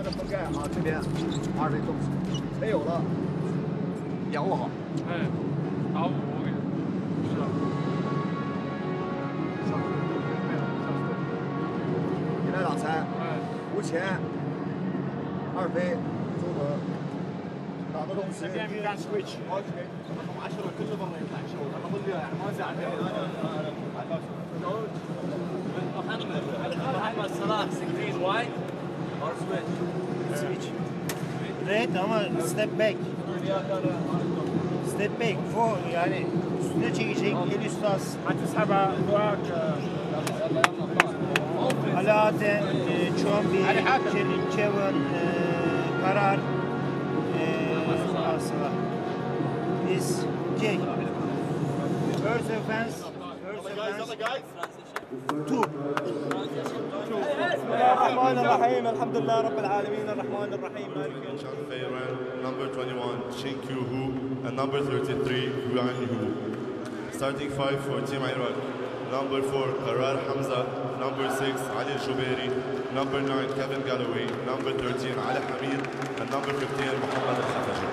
的棚盖啊，这边20分钟没有了，仰卧好。哎，打5给，是啊。你来挡拆，无前，2飞，中横，打的同时。这边干 switch。拿球了，跟着帮人拦球，他们混的，往下掉。محمد صلاح 16 wide or switch. Switch. Red ama step back. Step back. For yani üstüne çekecek, el üstü az. هتسحبها فوق Alaaddin, Çombi, Kevin, Karar, Arslan. Biz Jake. First offense. Two. بسم الله الرحمن الرحيم الحمد لله رب العالمين الرحمن الرحيم مالك يوم الدين. Number 21 Shin Kyu Hu and number 33 Yuan Hu. Starting 5 for Team Iraq. Number 4 Karar Hamza, number 6 Ali Shubairi, number 9 Kevin Galloway, number 13 Ali Hamid, and number 15 Muhammad Al-Khafaji.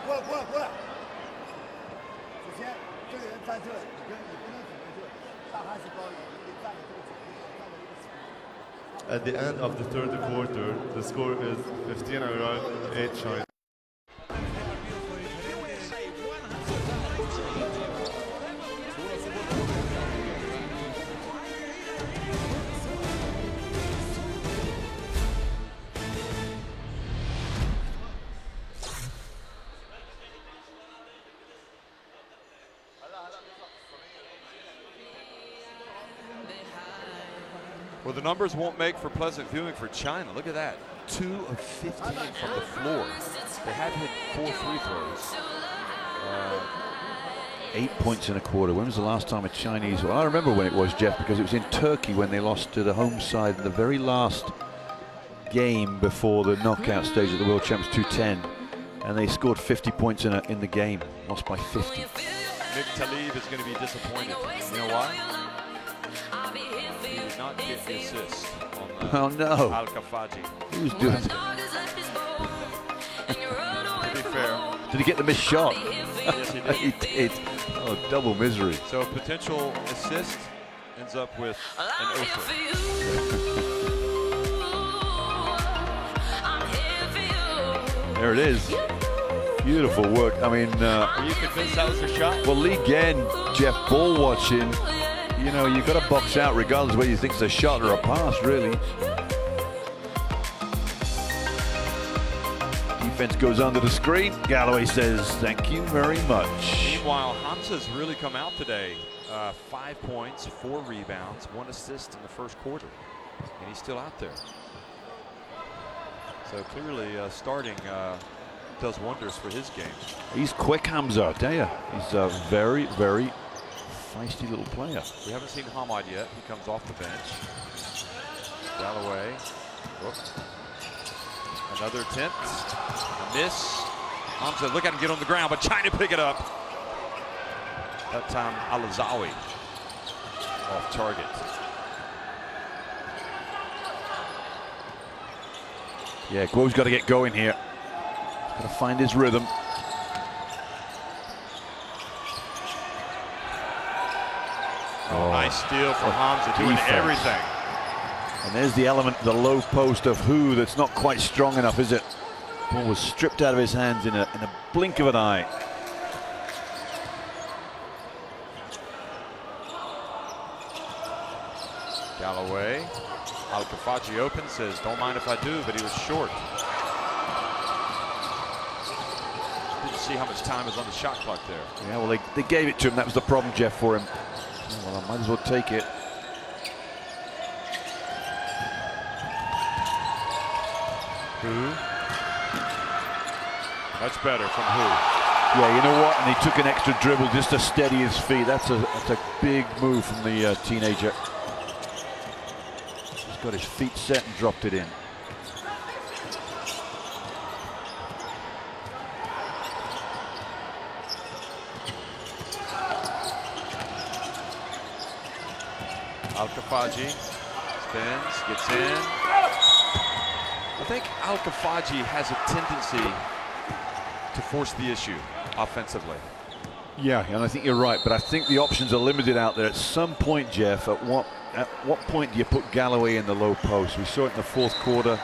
过来，过来，过来。首先，这个人站这里，你不能只在这里，大汉是高一点，你得站在这个站在这个。At the end of the third quarter, the score is 15 Iraq, 8 China. Well, the numbers won't make for pleasant viewing for China. Look at that. 2 of 15 from the floor. They have hit 4 free throws. 8 points in a quarter. When was the last time a Chinese? Well, I remember when it was, Jeff, because it was in Turkey when they lost to the home side in the very last game before the knockout stage of the World Champs 210, and they scored 50 points in the game. Lost by 50. Nick Talib is going to be disappointed. You know why? He did not get the assist on Al-Kafaji. He was doing it. To be fair. Did he get the missed shot? Yes, he did. He did. Oh, double misery. So a potential assist ends up with an offer. There it is. Beautiful work. I mean, were you convinced that was a shot? Well, again, Jeff, ball watching. You know, you've got to box out regardless whether you think it's a shot or a pass, really. Defense goes under the screen. Galloway says, thank you very much. Meanwhile, Hamza's really come out today. 5 points, 4 rebounds, 1 assist in the first quarter. And he's still out there. So clearly starting does wonders for his game. He's quick, Hamza, I tell you. He's a very, very feisty little player. We haven't seen Hamad yet. He comes off the bench. Galloway. Whoops. Another attempt. A miss. Hamza, look at him get on the ground, but China pick it up. That time, Al-Azawi off target. Yeah, Guo's got to get going here. He's got to find his rhythm. Oh, nice steal from Hamza, doing everything. And there's the element, the low post of Hu that's not quite strong enough, is it? Ball was stripped out of his hands in a blink of an eye. Galloway. Al-Kafaji open, says, don't mind if I do, but he was short. Didn't see how much time was on the shot clock there. Yeah, well, they gave it to him. That was the problem, Jeff, for him. Well, I might as well take it. Hu. Much better from Hu. Yeah, you know what? And he took an extra dribble just to steady his feet. That's a big move from the teenager. He's got his feet set and dropped it in. Al-Kafaji spins, gets in. I think Al-Kafaji has a tendency to force the issue offensively. Yeah, and I think you're right, but I think the options are limited out there. At some point, Jeff, at what point do you put Galloway in the low post? We saw it in the fourth quarter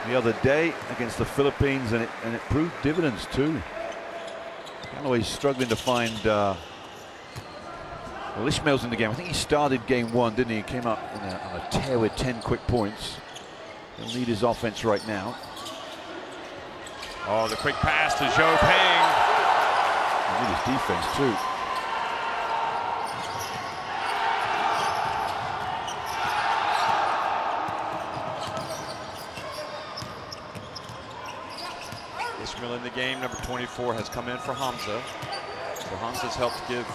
the other day against the Philippines, and it proved dividends too. Galloway's struggling to find. Well, Ishmael's in the game. I think he started game 1, didn't he? He came up on a tear with 10 quick points. He'll need his offense right now. Oh, the quick pass to Zhou Peng. He need his defense too. Ishmael in the game, number 24, has come in for Hamza. So Hamza's helped give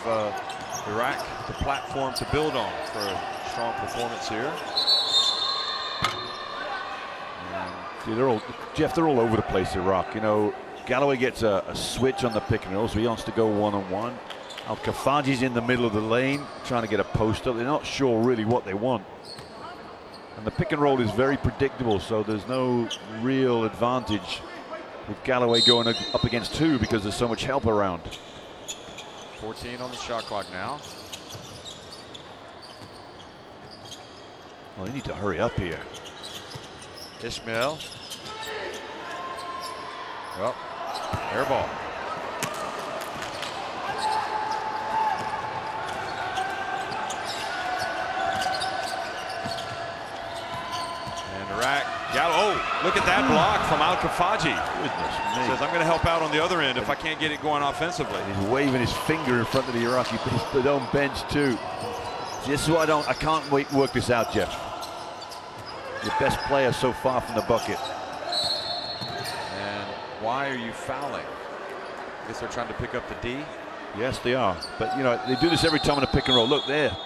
Iraq the platform to build on for a strong performance here. See, they're all over the place, Iraq. You know, Galloway gets a switch on the pick and roll, so he wants to go one-on-one. Al-Kafaji's in the middle of the lane, trying to get a post up. They're not sure really what they want. And the pick and roll is very predictable, so there's no real advantage with Galloway going up against 2 because there's so much help around. 14 on the shot clock now. Well, they need to hurry up here. Ishmael. Well, air ball. And Iraq. Oh, look at that block from Al-Kafaji. Goodness me. Says, I'm going to help out on the other end if I can't get it going offensively. He's waving his finger in front of the Iraqi own bench too. This is what I can't work this out, Jeff. Your best player so far from the bucket. And why are you fouling? I guess they're trying to pick up the D. Yes, they are. But, you know, they do this every time on a pick and roll. Look there.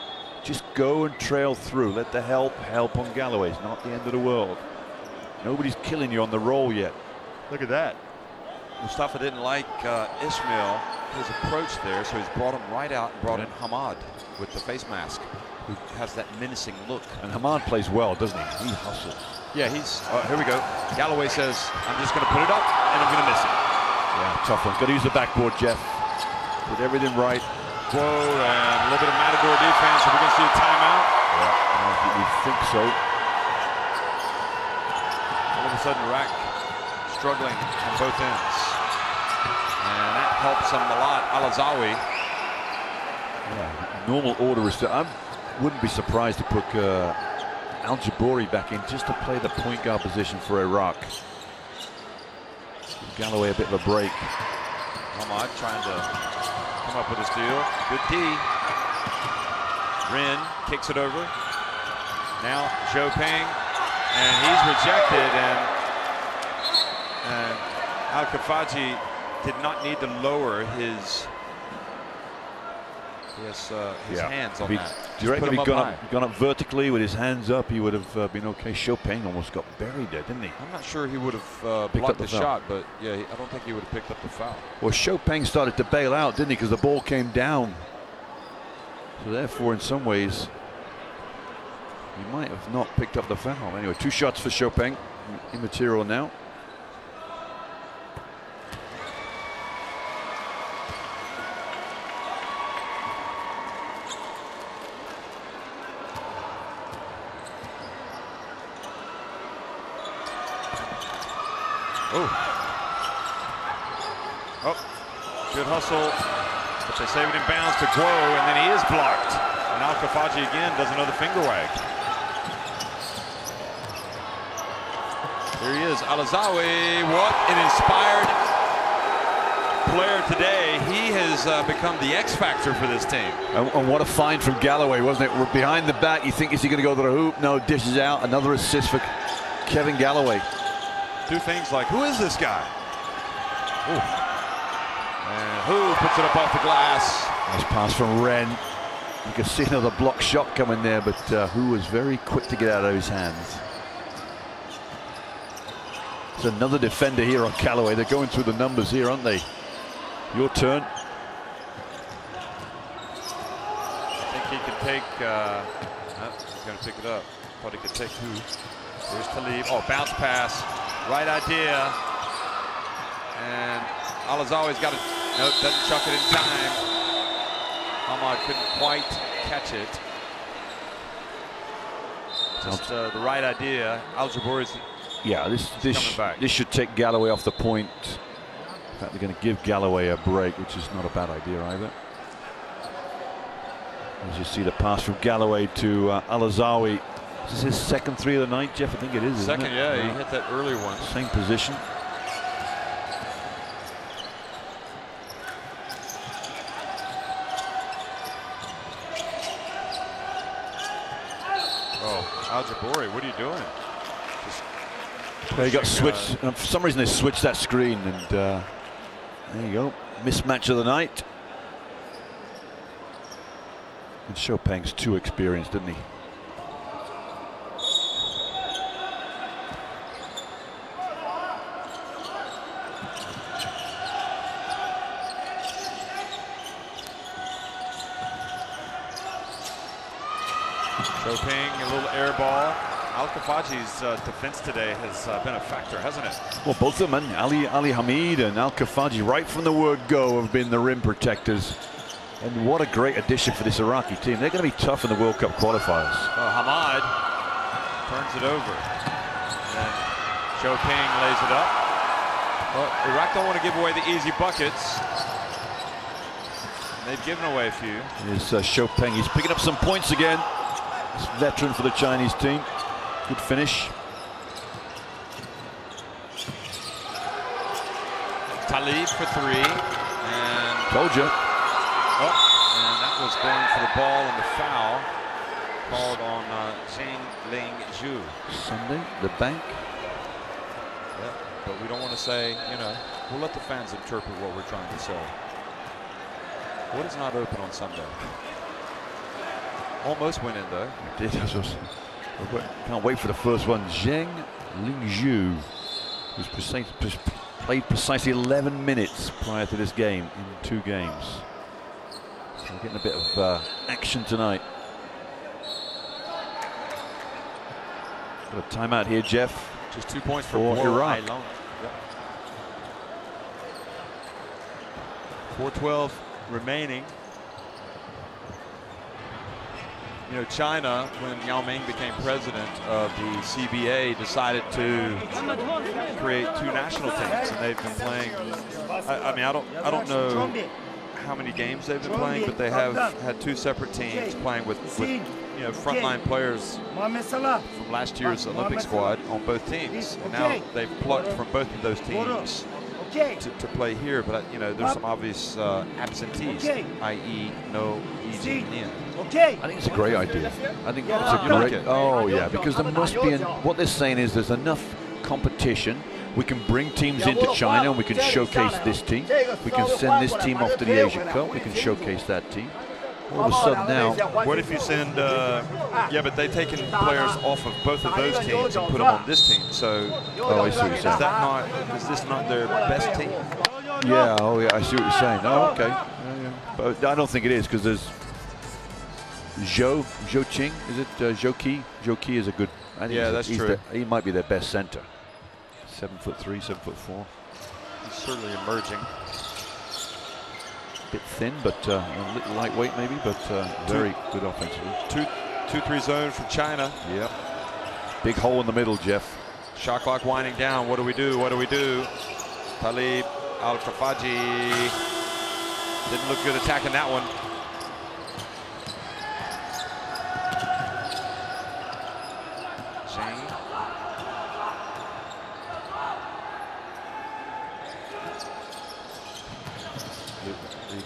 Just go and trail through. Let the help on Galloway. It's not the end of the world. Nobody's killing you on the roll yet. Look at that. Mustafa didn't like Ishmael, his approach there, so he's brought him right out and brought in Hamad with the face mask, who has that menacing look. And Hamad plays well, doesn't he? He hustles. Yeah, he's, here we go. Galloway says, I'm just going to put it up and I'm going to miss it. Yeah, tough one. Got to use the backboard, Jeff. Did everything right. Whoa, and a little bit of Matador defense. Are we going to see a timeout? Yeah, we think so. All of a sudden, Iraq struggling on both ends. And that helps him a lot. Al-Azawi. Yeah, normal order is to, I wouldn't be surprised to put Al-Jabouri back in just to play the point guard position for Iraq. Give Galloway a bit of a break. Hamad trying to come up with a steal. Good D. Rin kicks it over. Now Zhou Peng, and he's rejected, and Al-Kafaji did not need to lower his hands on that. Do you reckon if he'd gone up vertically with his hands up, he would have been okay? Chopin almost got buried there, didn't he? I'm not sure he would have blocked the shot, but yeah, I don't think he would have picked up the foul. Well, Chopin started to bail out, didn't he? Because the ball came down. So therefore, in some ways, he might have not picked up the foul. Anyway, 2 shots for Chopin. Immaterial now. Oh, good hustle, but they save it in bounds to Guo, and then he is blocked. And Al-Kafaji again does another finger wag. There he is, Al-Azawi. What an inspired player today. He has become the X factor for this team. And what a find from Galloway, wasn't it? Behind the back, you think, is he going to go to the hoop? No, dishes out. Another assist for Kevin Galloway. Do things like, who is this guy? Ooh. And who puts it up off the glass? Nice pass from Ren. You can see another block shot coming there, but who was very quick to get out of his hands. It's another defender here on Galloway. They're going through the numbers here, aren't they? Your turn. I think he can take, he's going to pick it up. Thought he could take who? There's Talib. Oh, bounce pass. Right idea. And Al-Azawi's got it. Nope, doesn't chuck it in time. Hamad couldn't quite catch it. Just the right idea. Al-Jabouri's this should take Galloway off the point. In fact, they're going to give Galloway a break, which is not a bad idea either. As you see the pass from Galloway to Al-Azawi. This is his second 3 of the night, Jeff. I think it is. Second, isn't it? yeah, he hit that early one. Same position. Oh, Al-Jabouri, what are you doing? They got switched. For some reason, they switched that screen, and there you go. Mismatch of the night. And Chopin's too experienced, didn't he? Chopin, a little air ball. Al-Kafaji's defense today has been a factor, hasn't it? Well, both of them, Ali Hamid and Al-Kafaji, right from the word go, have been the rim protectors. And what a great addition for this Iraqi team. They're going to be tough in the World Cup qualifiers. Hamad turns it over. And Chopin lays it up. Well, Iraq don't want to give away the easy buckets. They've given away a few. Here's Chopin. He's picking up some points again. This veteran for the Chinese team. Good finish. Talib for three. And told you. Oh, and that was going for the ball and the foul called on Zheng Ling Zhu. Sunday, the bank. Yeah, but we don't want to say, you know, we'll let the fans interpret what we're trying to say. What is not open on Sunday? Almost went in though. It did. Can't wait for the first one. Zheng Ling Zhu, who's played precisely 11 minutes prior to this game in 2 games. So we're getting a bit of action tonight. Got a timeout here, Jeff. Just 2 points for Iraq. Yep. 4:12 remaining. You know, China, when Yao Ming became president of the CBA, decided to create 2 national teams, and they've been playing. I mean, I don't know how many games they've been playing, but they have had 2 separate teams playing with you know, frontline players from last year's Olympic squad on both teams. And now they've plucked from both of those teams to play here, but you know, there's some obvious absentees, i.e. no Yi Jinglian. I think it's a great idea. I think it's a great. Oh yeah, because there must be. What they're saying is there's enough competition. We can bring teams into China and we can showcase this team. We can send this team off to the Asia Cup. We can showcase that team. All of a sudden now, what if you send? Yeah, but they've taken players off of both of those teams and put them on this team. So, oh, I see what you're saying. Is that not? Is this not their best team? Yeah. Oh yeah, I see what you're saying. Oh, okay. Yeah. But I don't think it is, because there's Zhou Qing. Is it Zhou Qi? Zhou Qi is a good. I think that's true. He might be their best center. 7'3", 7'4". He's certainly emerging. Bit thin, but a little lightweight maybe, but very good offensively. 2-3 zone from China. Yep. Big hole in the middle, Jeff. Shot clock winding down. What do we do? What do we do? Talib Al-Kafaji didn't look good attacking that one. Zheng.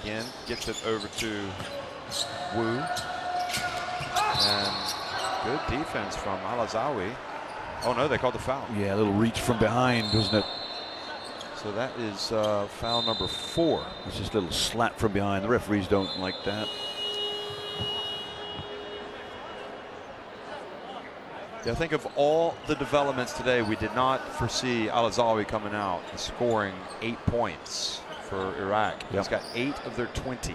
Again, gets it over to Wu. And good defense from Al-Azawi. Oh no, they called the foul. Yeah, a little reach from behind, wasn't it? So that is foul number 4. It's just a little slap from behind. The referees don't like that. Yeah, I think of all the developments today, we did not foresee Al-Azawi coming out and scoring 8 points for Iraq. Yep. He's got 8 of their 20.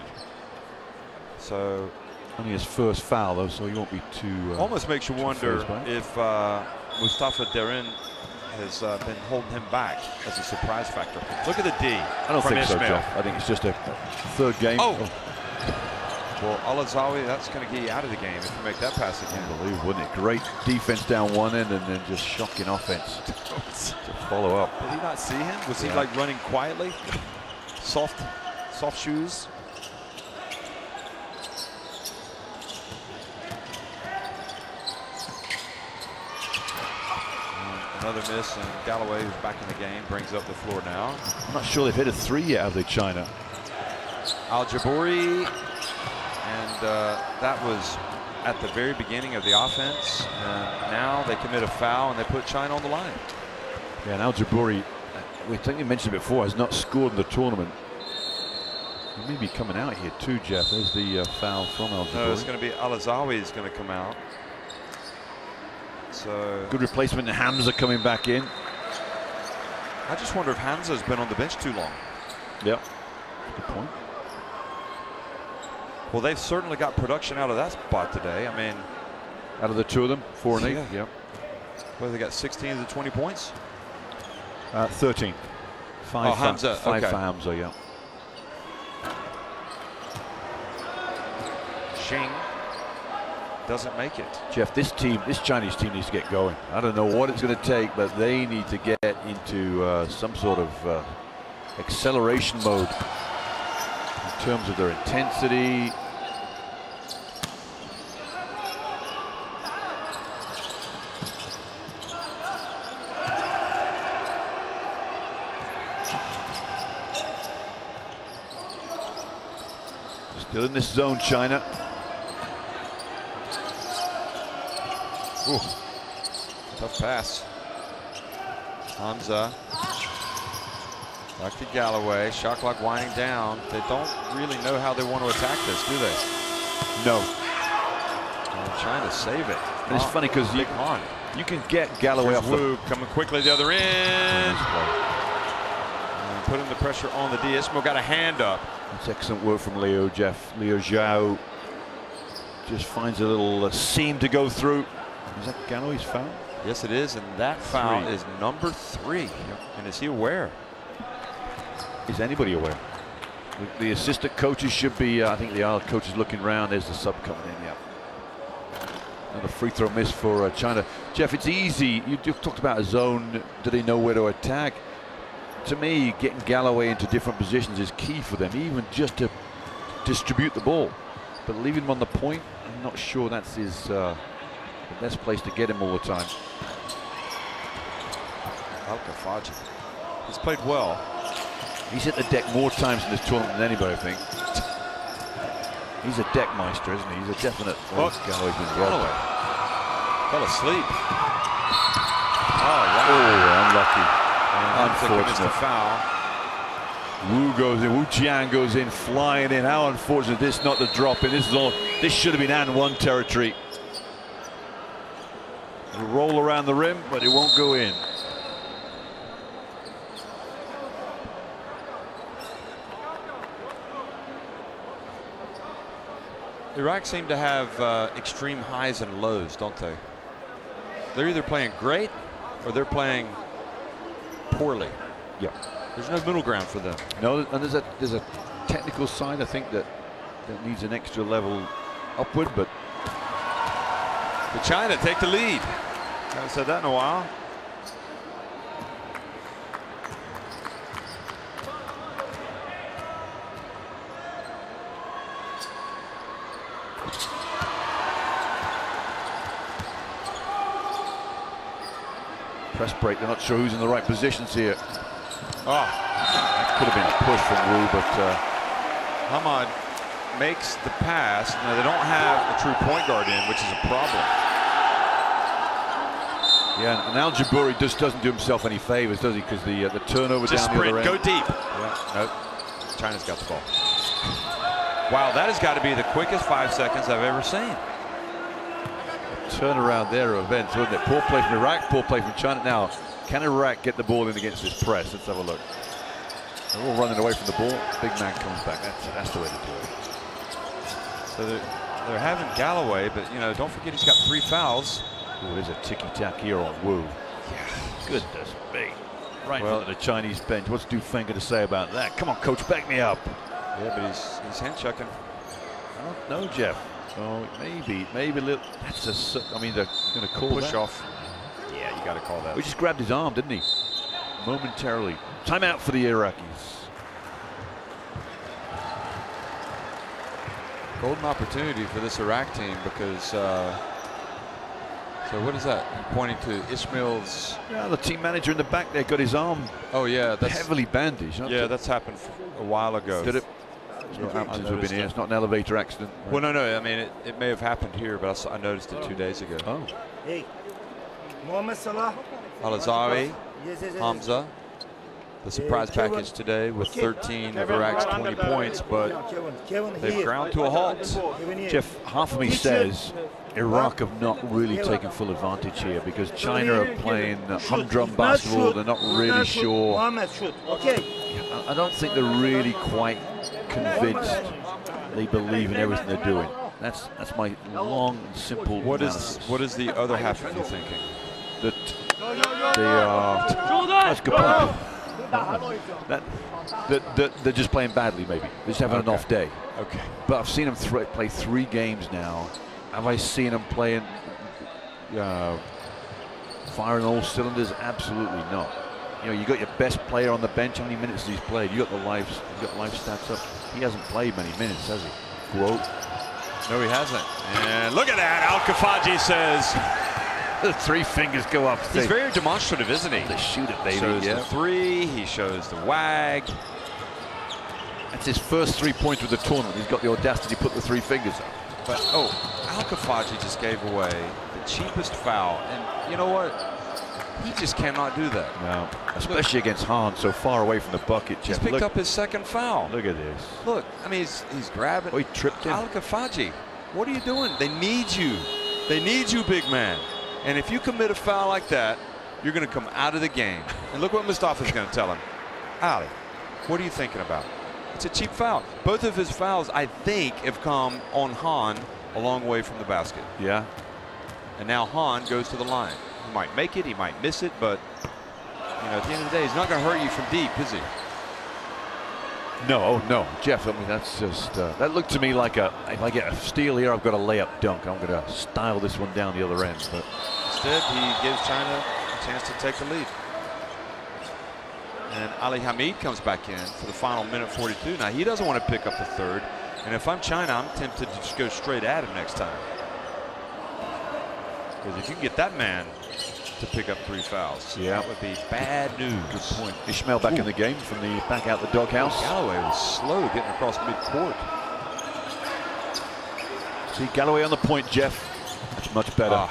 So only his first foul though, so he won't be too. Almost makes you wonder if Mustafa Derin has been holding him back as a surprise factor. Look at the D. I don't think so, Jeff. I think it's just a 3rd game. Oh. Well, Al-Azawi, that's going to get you out of the game if you make that pass again. Unbelievable, wouldn't it? Great defense down one end and then just shocking offense to follow up. Did he not see him? Was he like running quietly? Soft shoes. Another miss, and Galloway, who's back in the game, brings up the floor now. I'm not sure they've hit a 3 yet, have they, China? Al-Jabouri, and that was at the very beginning of the offense. And now they commit a foul and they put China on the line. Yeah, and Al-Jabouri, we think you mentioned it before, has not scored in the tournament. He may be coming out here too, Jeff. There's the foul from Al-Jabouri. No, it's going to be Al-Azawi is going to come out. So good replacement. Hamza coming back in. I just wonder if Hamza's been on the bench too long. Yep. Good point. Well, they've certainly got production out of that spot today. I mean, out of the 2 of them, 4 and 8. Yeah. Yep. Well, they got 16 of the 20 points? 13. Five, Hamza. Five Okay. for Hamza, yeah. Xing doesn't make it. Jeff, this Chinese team needs to get going. I don't know what it's going to take, but they need to get into some sort of acceleration mode in terms of their intensity. Still in this zone, China. Ooh, tough pass. Hamza. Back to Galloway. Shot clock winding down. They don't really know how they want to attack this, do they? No. They're trying to save it. And it's funny because you can get Galloway off Wu coming quickly the other end. And putting the pressure on the D. Ismail got a hand up. That's excellent work from Leo, Jeff. Leo Zhao just finds a little seam to go through. Is that Galloway's foul? Yes, it is, and that foul is number 3. And is he aware? Is anybody aware? The assistant coaches should be, I think the other coach is looking around. There's the sub coming in, yeah. Another free throw miss for China. Jeff, it's easy. You talked about a zone. Do they know where to attack? To me, getting Galloway into different positions is key for them, even just to distribute the ball. But leaving him on the point, I'm not sure that's his the best place to get him all the time. Al-Kafaji. He's played well. He's hit the deck more times in this tournament than anybody, I think. He's a deck meister, isn't he? He's a definite. Galloway's been Galloway fell asleep. Oh, wow. Oh, unlucky. Unfortunate foul. Wu goes in. Wu Jian goes in, flying in. How unfortunate this not to drop in. This is all. This should have been and one territory. It'll roll around the rim, but it won't go in. Iraq seem to have extreme highs and lows, don't they? They're either playing great or they're playing poorly. Yeah. There's no middle ground for them. No, and there's a technical side, I think, that needs an extra level upward, but China take the lead. Haven't said that in a while. press break. They're not sure who's in the right positions here. Oh, that could have been a push from Wu, but Hamad makes the pass. Now they don't have a true point guard in, which is a problem. Yeah, and Al Jabouri just doesn't do himself any favors, does he? Because the turnover Just down sprint, the other end. go deep. Yeah, nope. China's got the ball. Wow, that has got to be the quickest 5 seconds I've ever seen. Turnaround there of events, wasn't it? Poor play from Iraq, poor play from China. Now, can Iraq get the ball in against this press? Let's have a look. They're all running away from the ball. Big man comes back. That's the way to do it. So they're having Galloway, but you know, don't forget he's got 3 fouls. Oh, there's a ticky-tack here on Wu. Yeah, goodness me. Right in front of the Chinese bench. What's Dufeng going to say about that? Come on, coach, back me up. Yeah, but he's hand checking. I don't know, Jeff. Oh, maybe a little. That's a. I mean, they're going to call push that. off. Yeah, you got to call that. We just grabbed his arm, didn't he? Momentarily. Timeout for the Iraqis. Golden opportunity for this Iraq team because. So what is that? Pointing to Ismail's. Yeah, the team manager in the back there got his arm. Oh yeah, that's heavily bandaged. Yeah, that's happened a while ago. Did it? Since we've been here. It's not an elevator accident. Right? Well, no. I mean, it may have happened here, but I noticed it 2 days ago. Oh. Hey, Mohamed Salah. Al-Azawi, Yes. Hamza. The surprise package today with 13 of Iraq's 20 points, but they've ground to a halt. Jeff, half of me says Iraq have not really taken full advantage here because China are playing humdrum basketball. They're not really sure. I don't think they're really quite convinced they believe in everything they're doing. That's my long and simple analysis. What is the other half of you thinking? that they are. That's a good point. That they're just playing badly, maybe. They're just having an off day. Okay. But I've seen them play 3 games now. Have I seen them playing, firing all cylinders? Absolutely not. You know, you got your best player on the bench. How many minutes he's played? You got the live stats up. He hasn't played many minutes, has he? Quote. No, he hasn't. And look at that. Al-Khafaji says. The 3 fingers go up. He's very demonstrative, isn't he? They shoot it, baby. Shows the 3. He shows the wag. That's his first 3 points with the tournament. He's got the audacity to put the 3 fingers up. But Al-Khafaji just gave away the cheapest foul, and you know what? He just cannot do that. No, especially against Hahn, so far away from the bucket. He's picked up his 2nd foul. Look at this. Look, I mean, he's grabbing. Oh, he tripped him. Al-Khafaji, what are you doing? They need you. They need you, big man. And if you commit a foul like that, you're going to come out of the game. And look what Mustafa's going to tell him. Ali, what are you thinking about? It's a cheap foul. Both of his fouls, I think, have come on Hahn a long way from the basket. Yeah. And now Hahn goes to the line. He might make it, he might miss it, but you know, at the end of the day, he's not going to hurt you from deep, is he? No, no, Jeff. I mean, that's just that looked to me like if I get a steal here, I've got a layup dunk. I'm going to style this one down the other end. But instead, he gives China a chance to take the lead. And Ali Hamid comes back in for the final minute 42. Now he doesn't want to pick up the 3rd, and if I'm China, I'm tempted to just go straight at him next time. Because if you can get that man to pick up 3 fouls, that would be bad news. Good point. Ishmael back in the game from the back out the doghouse. Galloway was slow getting across midcourt. See Galloway on the point, Jeff. That's much better.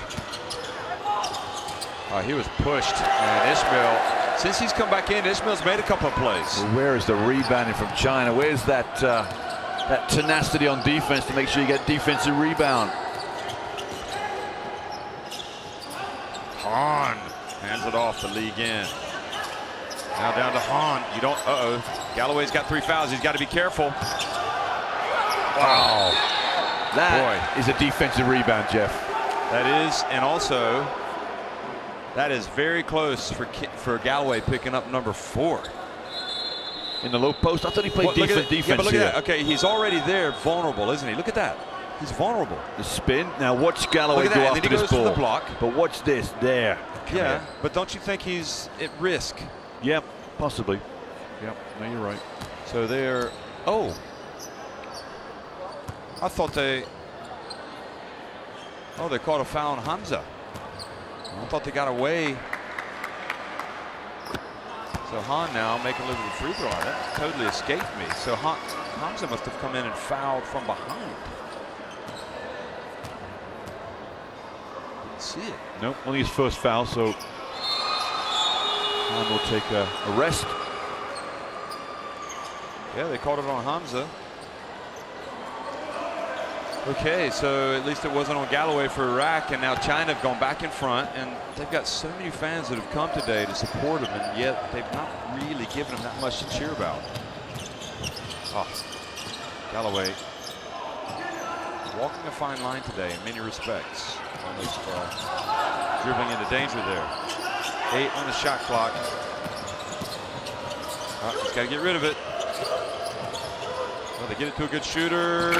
He was pushed, and Ishmael, since he's come back in, Ishmael's made a couple of plays. Well, where is the rebounding from China? Where's that that tenacity on defense to make sure you get defensive rebound? Hahn hands it off to Lee Gin. Now down to Hahn. You don't. Galloway's got 3 fouls. He's got to be careful. Wow. That is a defensive rebound, Jeff. That is, and also that is very close for Galloway picking up number 4 in the low post. I thought he played defense. Yeah, but look at that. Okay, he's already there, vulnerable, isn't he? Look at that. He's vulnerable. The spin. Now watch Galloway go after this ball. The block. But watch this there. Yeah, but don't you think he's at risk? Yep, possibly. Yep, no, you're right. So they're. Oh, I thought they. Oh, they caught a foul on Hamza. I thought they got away. So Hahn now making a little bit of free throw. That totally escaped me. So Hamza must have come in and fouled from behind. Didn't see it. Nope, only his first foul. So Hahn will take a rest. Yeah, they called it on Hamza. Okay, so at least it wasn't on Galloway for Iraq, and now China have gone back in front, and they've got so many fans that have come today to support them, and yet they've not really given them that much to cheer about. Oh, Galloway walking a fine line today in many respects. Almost dribbling into danger there. 8 on the shot clock. Oh, he's got to get rid of it. Well, they get it to a good shooter.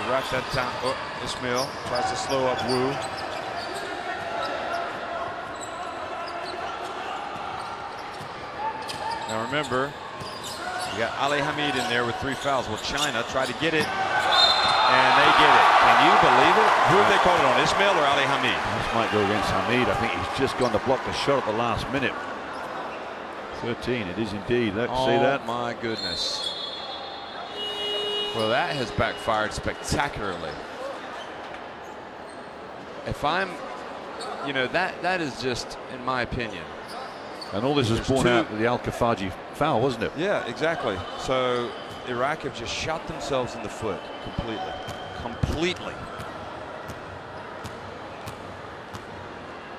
Iraq that time. Oh, Ishmael tries to slow up Wu. Now remember, you got Ali Hamid in there with 3 fouls. Well, China tried to get it, and they get it. Can you believe it? Who have they called it on, Ishmael or Ali Hamid? This might go against Hamid. I think he's just gone to block the shot at the last minute. 13, it is indeed. Let's see that. Oh my goodness. Well, that has backfired spectacularly. If I'm, you know, that is just, in my opinion. And all this was born out of the Al-Khafaji foul, wasn't it? Yeah, exactly. So Iraq have just shot themselves in the foot completely. Completely.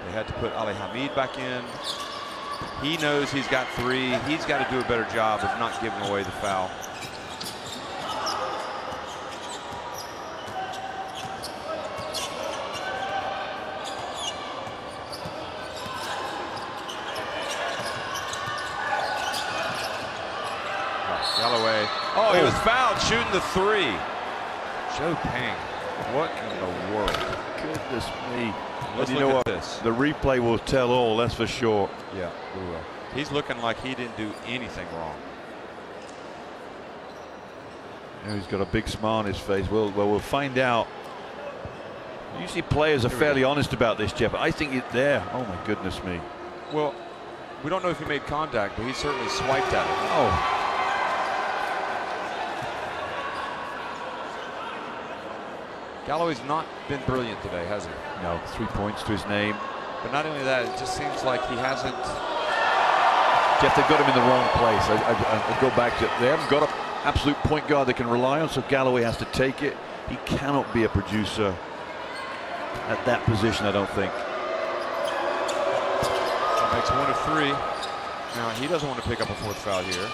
They had to put Ali Hamid back in. He knows he's got 3. He's got to do a better job of not giving away the foul. Galloway. Oh, he was fouled shooting the three. Joe Pang. What in the world? Goodness me. Let's you look know at what? this. The replay will tell all, that's for sure. Yeah, we will. He's looking like he didn't do anything wrong. He's got a big smile on his face. We'll find out. Usually players are fairly honest about this, Jeff. I think it's there. Oh my goodness me. Well, we don't know if he made contact, but he certainly swiped at it. Oh. Galloway's not been brilliant today, has he? No, 3 points to his name. But not only that, it just seems like he hasn't. Jeff, they've got him in the wrong place. I go back to, they haven't got an absolute point guard they can rely on, so Galloway has to take it. He cannot be a producer at that position, I don't think. That makes 1 of 3. Now, he doesn't want to pick up a 4th foul here.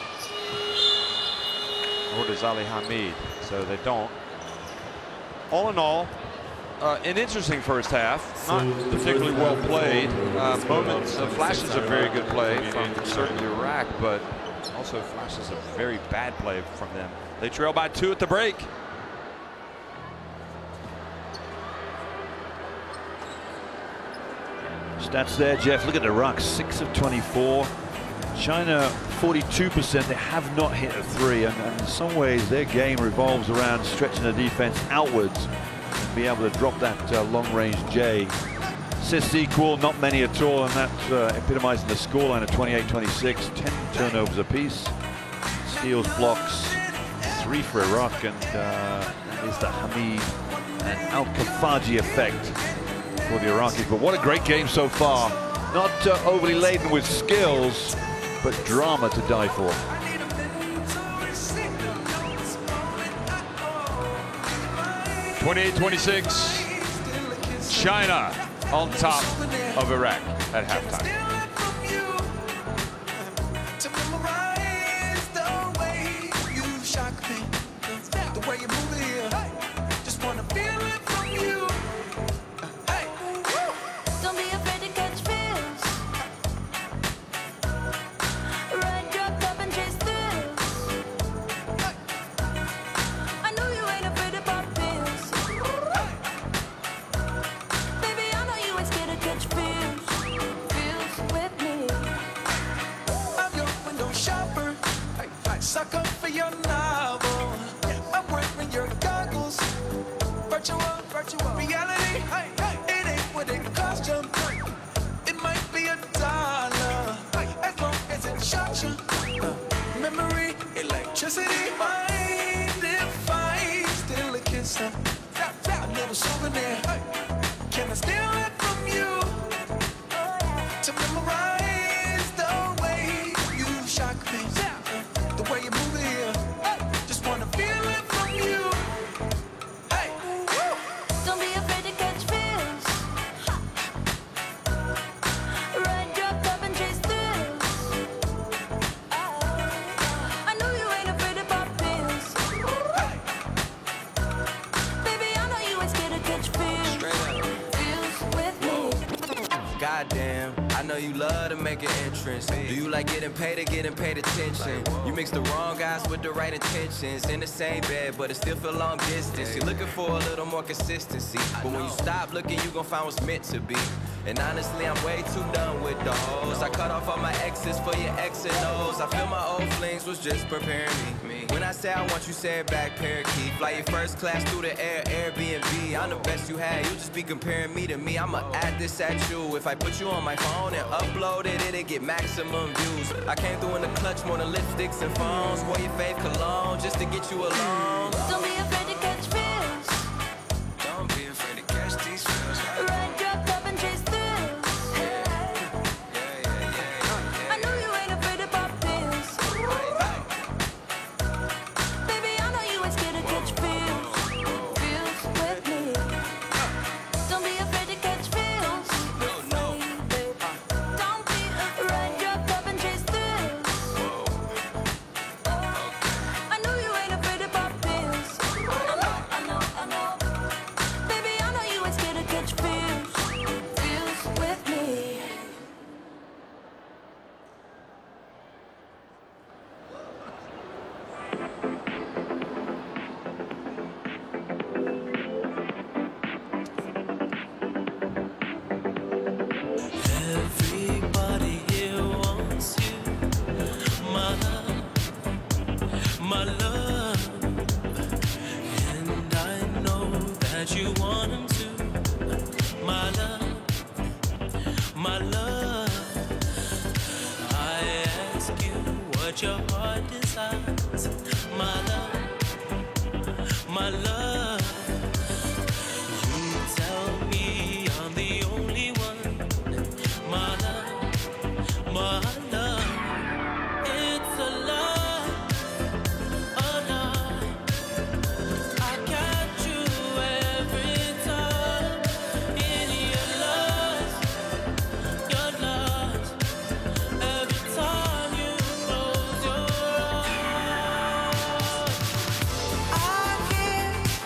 Nor does Ali Hamid, so they don't. All in all, an interesting first half. Not particularly well played. Moments of flashes of very good play from certainly Iraq, but also flashes of very bad play from them. They trail by 2 at the break. Stats there, Jeff. Look at Iraq, 6 of 24. China, 42%. They have not hit a 3, and in some ways their game revolves around stretching the defense outwards and be able to drop that long-range J. Assists equal, not many at all, and that's epitomizing the scoreline of 28-26. 10 turnovers apiece. Steals, blocks, 3 for Iraq, and that is the Hamid and Al-Kafaji effect for the Iraqis. But what a great game so far. Not overly laden with skills, but drama to die for. (28-26). China on top of Iraq at halftime. Do you like getting paid or getting paid attention? You mix the wrong guys with the right intentions. In the same bed, but it still feel long distance. You're looking for a little more consistency. But when you stop looking, you gon' find what's meant to be. And honestly, I'm way too done with the hoes. I cut off all my exes for your X and O's. I feel my old flings was just preparing me. When I say I want you, say it back, parakeet. Fly your first class through the air, Airbnb. I'm the best you had, you just be comparing me to me. I'ma add this at you. If I put you on my phone and upload it, it'll get maximum views. I came through in the clutch more than lipsticks and phones. Wore your fave cologne just to get you alone. Don't be afraid to catch feels. Don't be afraid to catch these feels. Ride, drop, up, and chase thrills. I know you ain't afraid of pop pills. Baby, I know you ain't scared to catch feels. Feels with me. Don't be afraid to catch feels. Don't be afraid, drop, up, and chase thrills. I know you ain't afraid of pop pills. my love, and I know that you want him to. My love, my love. I ask you what your heart desires. My love, my love. You tell me I'm the only one. My love, my love. It's a lie, a lie. I catch you every time in your lies, your lies. Every time you close your eyes, I can't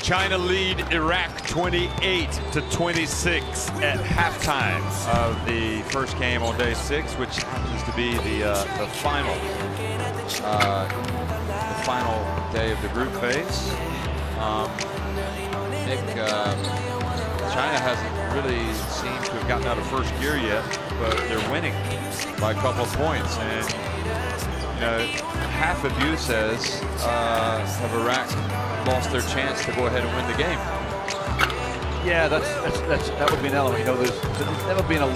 China lead Iraq 28-26 at halftime of the first game on day 6, which happens to be the final day of the group phase. Nick, China hasn't really seemed to have gotten out of first gear yet, but they're winning by a couple of points. And you know, half of you says have Iraq lost their chance to go ahead and win the game. Yeah, that would be an element. You know, there's never been a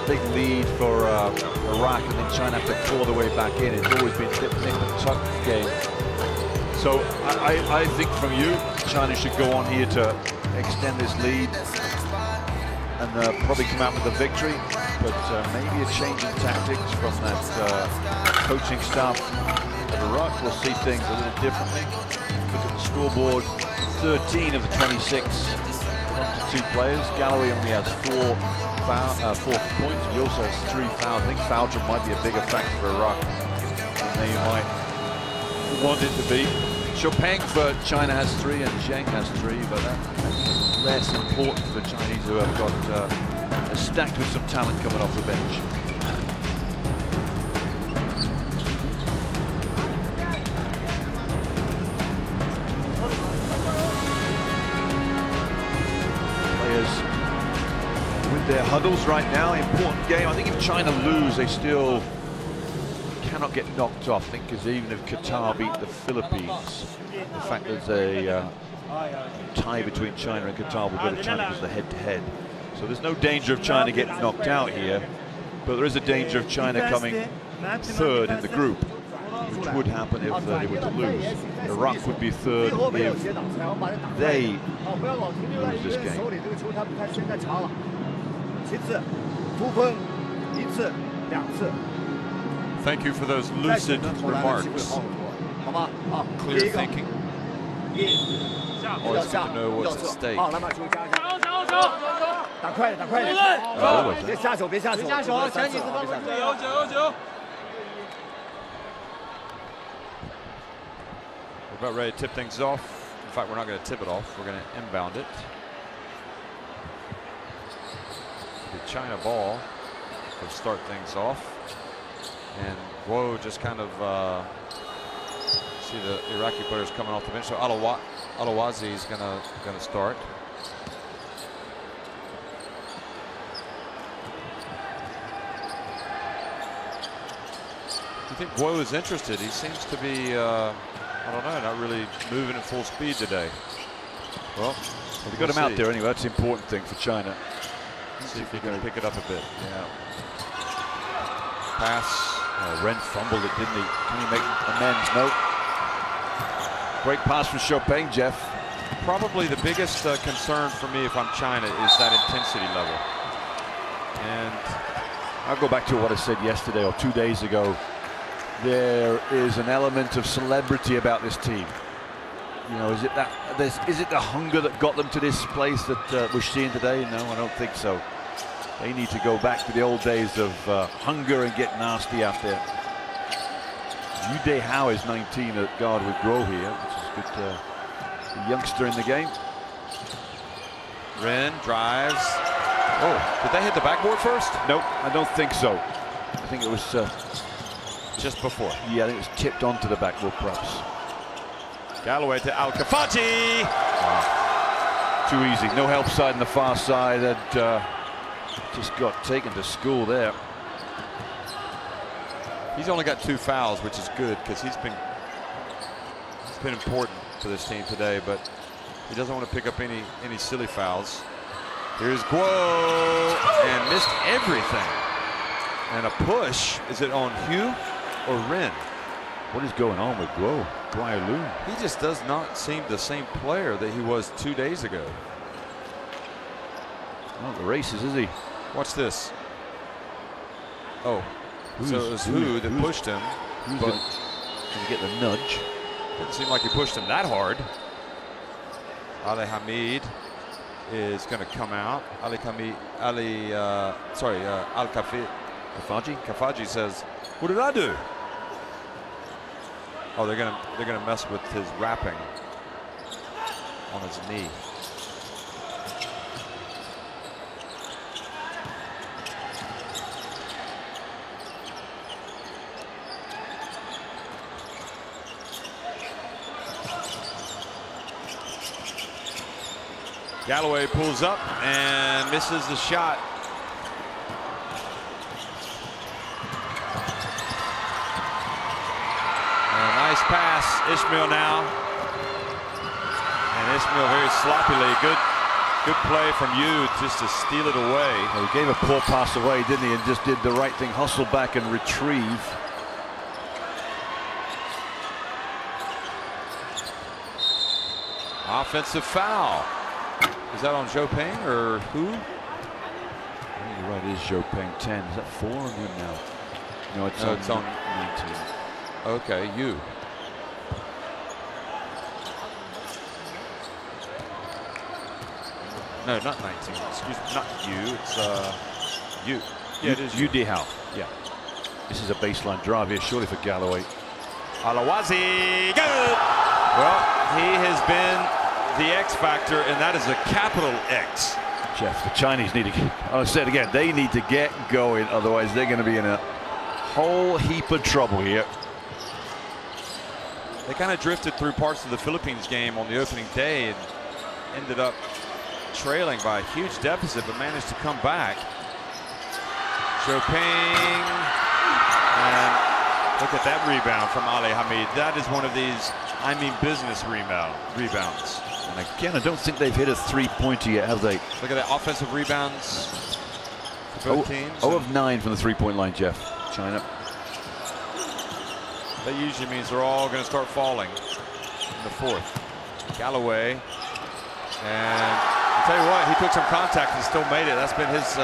big lead for Iraq, and then China have to claw their way back in. It's always been nip and tuck game. So I think from you, China should go on here to extend this lead and probably come out with a victory. But maybe a change in tactics from that coaching staff of Iraq. We'll see things a little differently. Look at the scoreboard, 13 of the 26 to 2 players. Galloway only has 4 points. He also has 3 fouls. I think foul trouble might be a bigger factor for Iraq than they might want it to be. Chopin for China has 3 and Zheng has 3, but that's less important for the Chinese, who have got stacked with some talent coming off the bench. Players with their huddles right now. Important game. I think if China lose, they still cannot get knocked off. I think because even if Qatar beat the Philippines, the fact there's a tie between China and Qatar will go to China because of the head-to-head. So there's no danger of China getting knocked out here, but there is a danger of China coming third in the group, which would happen if they were to lose. Iraq would be third if they lose this game. Thank you for those lucid remarks. Clear thinking. Always good to know what's at stake. We're about ready to tip things off. In fact, we're not going to tip it off. We're going to inbound it. The China ball to start things off. And Guo just kind of see the Iraqi players coming off the bench. So Alawazi is gonna start. I think Guo is interested. He seems to be, I don't know, not really moving at full speed today. Well, we've got him out there anyway. That's the important thing for China. See if he can pick it up a bit. Yeah. Pass. Ren fumbled it, didn't he? Can he make amends? Nope. Great pass from Chopin, Jeff. Probably the biggest concern for me if I'm China is that intensity level. And I'll go back to what I said yesterday or 2 days ago. There is an element of celebrity about this team. You know, is it the hunger that got them to this place that we're seeing today? No, I don't think so. They need to go back to the old days of hunger and get nasty out there. Yu De Hao is 19 at guard with Guo here, which is good. The youngster in the game. Ren drives. Oh, did they hit the backboard first? Nope, I don't think so. I think it was just before. Yeah, I think it was tipped onto the backboard, perhaps. Galloway to Al-Kafaji. Too easy. No help side on the far side. And just got taken to school there. He's only got 2 fouls, which is good because he's been important for this team today, but he doesn't want to pick up any silly fouls. Here's Guo and missed everything. And a push. Is it on Hugh or Ren? What is going on with Guo? He just does not seem the same player that he was 2 days ago. Not the races, is he? Watch this. Oh, so it was Hu that pushed him. But going to get the nudge. Didn't seem like he pushed him that hard. Ali Hamid is going to come out. Kafaji says, "What did I do?" Oh, they're gonna mess with his wrapping. on his knee. Galloway pulls up and misses the shot. A nice pass, Ishmael now. And Ishmael very sloppily. Good play from you just to steal it away. Well, he gave a poor pass away, didn't he? And just did the right thing, hustle back and retrieve. Offensive foul. Is that on Zhou Peng or who? I think you're right, it is Zhou Peng. 10. Is that 4 on him now? No, it's on 19. Okay, you. No, not 19. Excuse me, not you. It's you. Yeah, it is you. Dihao. Yeah. This is a baseline drive here, surely for Galloway. Alawazi, good. Well, he has been the X factor, and that is a capital X. Jeff, the Chinese need to, I'll say it again, they need to get going, otherwise they're going to be in a whole heap of trouble here. They kind of drifted through parts of the Philippines game on the opening day and ended up trailing by a huge deficit, but managed to come back. Zhou Peng, and look at that rebound from Ali Hamid. That is one of these, I mean business rebounds. And again, I don't think they've hit a three-pointer yet, have they? Look at that, offensive rebounds for both teams. 0 of 9 from the three-point line, Jeff. China. That usually means they're all going to start falling in the fourth. Galloway, and I'll tell you what, he took some contact and still made it. That's been his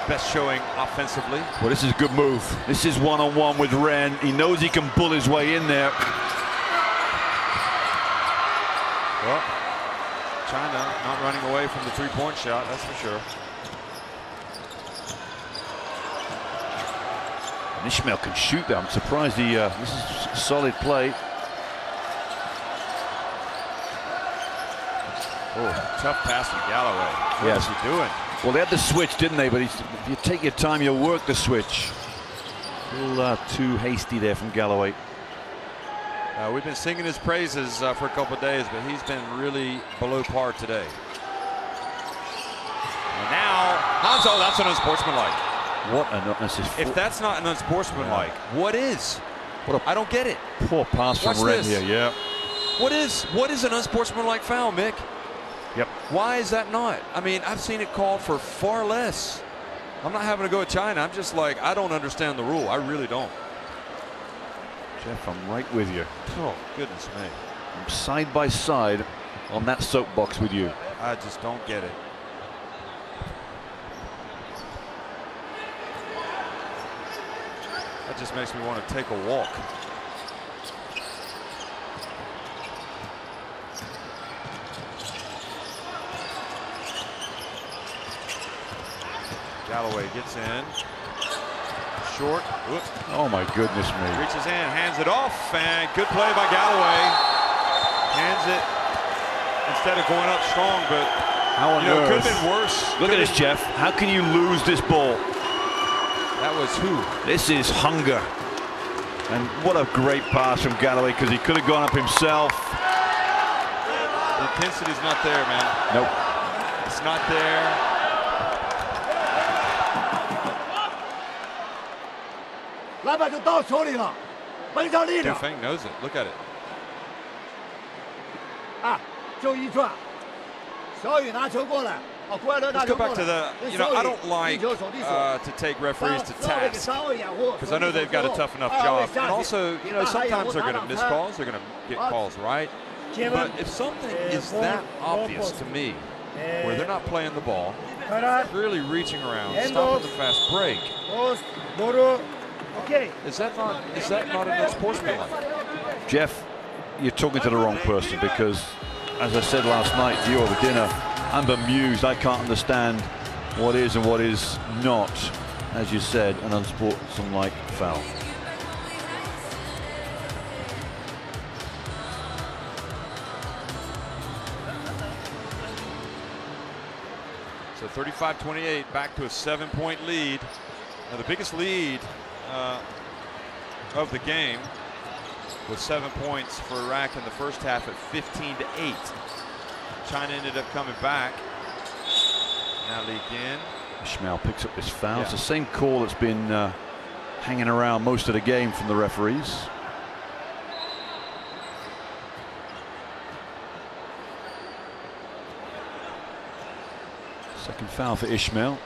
best showing offensively. Well, this is a good move. This is one-on-one with Ren. He knows he can bull his way in there. Well, China not running away from the three-point shot, that's for sure. And Ishmael can shoot that. I'm surprised he. This is solid play. Oh, tough pass from Galloway. What is he doing? Well, they had the switch, didn't they? But if you take your time, you'll work the switch. A little too hasty there from Galloway. We've been singing his praises for a couple of days, but he's been really below par today. And now, Hanzo, that's an unsportsmanlike. What an if that's not an unsportsmanlike, what is? I don't get it. Poor pass from Ren here, yeah. What is an unsportsmanlike foul, Mick? Yep. Why is that not? I mean, I've seen it called for far less. I'm not having to go with China. I'm just like, I don't understand the rule. I really don't. Jeff, I'm right with you. Oh, goodness me. I'm side by side on that soapbox with you. I just don't get it. That just makes me want to take a walk. Galloway gets in. Short. Whoop. Oh my goodness me. Reaches in, hands it off, and good play by Galloway. Hands it instead of going up strong, but how on earth? Could have been worse. Look at this, Jeff. How can you lose this ball? That was who? This is hunger. And what a great pass from Galloway, because he could have gone up himself. The intensity's not there, man. Nope. It's not there. Du Feng knows it. Look at it. Let's go back to the, I don't like to take referees to task, because I know they've got a tough enough job. And also, sometimes they're going to miss calls, they're going to get calls right. But if something is that obvious to me, where they're not playing the ball, really reaching around, stopping the fast break, is that not an unsportsmanlike? Jeff, you're talking to the wrong person, because, as I said last night to you over dinner, I'm bemused. I can't understand what is and what is not, as you said, an unsportsmanlike foul. So 35-28, back to a 7-point lead. Now the biggest lead of the game was 7 points for Iraq in the first half at 15-8. China ended up coming back. Now Li Gan. Ismail picks up this foul. It's the same call that's been hanging around most of the game from the referees. Second foul for Ismail.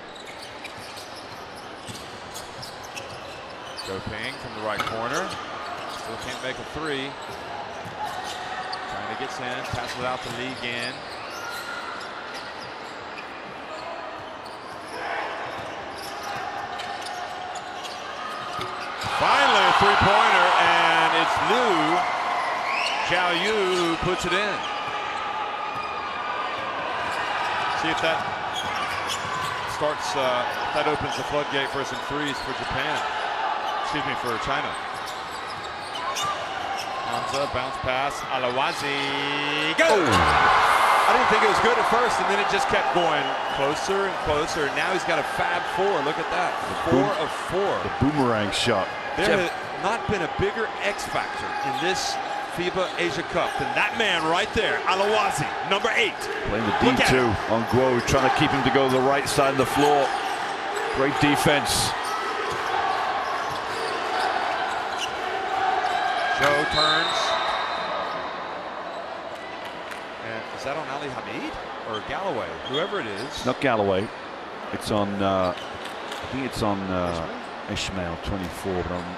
Go Ping from the right corner. Still can't make a three. China gets in, passes it out to Li Gan. Finally a three-pointer, and it's Liu. Zhao Yu puts it in. See if that starts, that opens the floodgate for some threes for Japan. Excuse me, for China. Hamza, bounce pass, Alawazi, go! I didn't think it was good at first, and then it just kept going closer and closer, and now he's got a fab 4. Look at that, 4 of 4. The boomerang shot. There has not been a bigger X factor in this FIBA Asia Cup than that man right there, Alawazi, number 8. Playing the D2 on Guo, trying to keep him to go to the right side of the floor. Great defense. Joe turns. And is that on Ali Hamid or Galloway? Whoever it is. It's not Galloway. It's on, I think it's on Ismail, 24, but I'm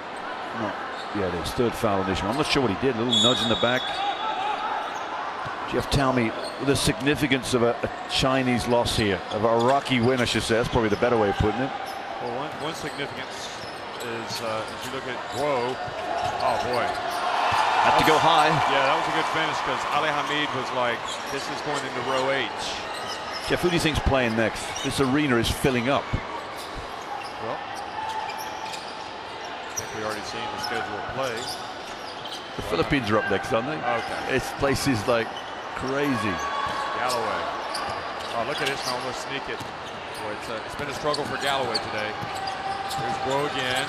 not. Yeah, it is. Third foul on Ismail. I'm not sure what he did. A little nudge in the back. Jeff, tell me the significance of a Chinese loss here, of an Iraqi win, I should say. That's probably the better way of putting it. Well, one significance is if you look at Guo. Oh boy. Had to go high. Yeah, that was a good finish because Ali Hamid was like, this is going into row H. Jeff, who do you think's playing next? This arena is filling up. Well, I think we already seen the schedule of play. The Philippines are up next, aren't they? Okay. This place is like crazy. Galloway. Oh, look at this, almost sneak it. Boy, it's been a struggle for Galloway today. Here's Guo again.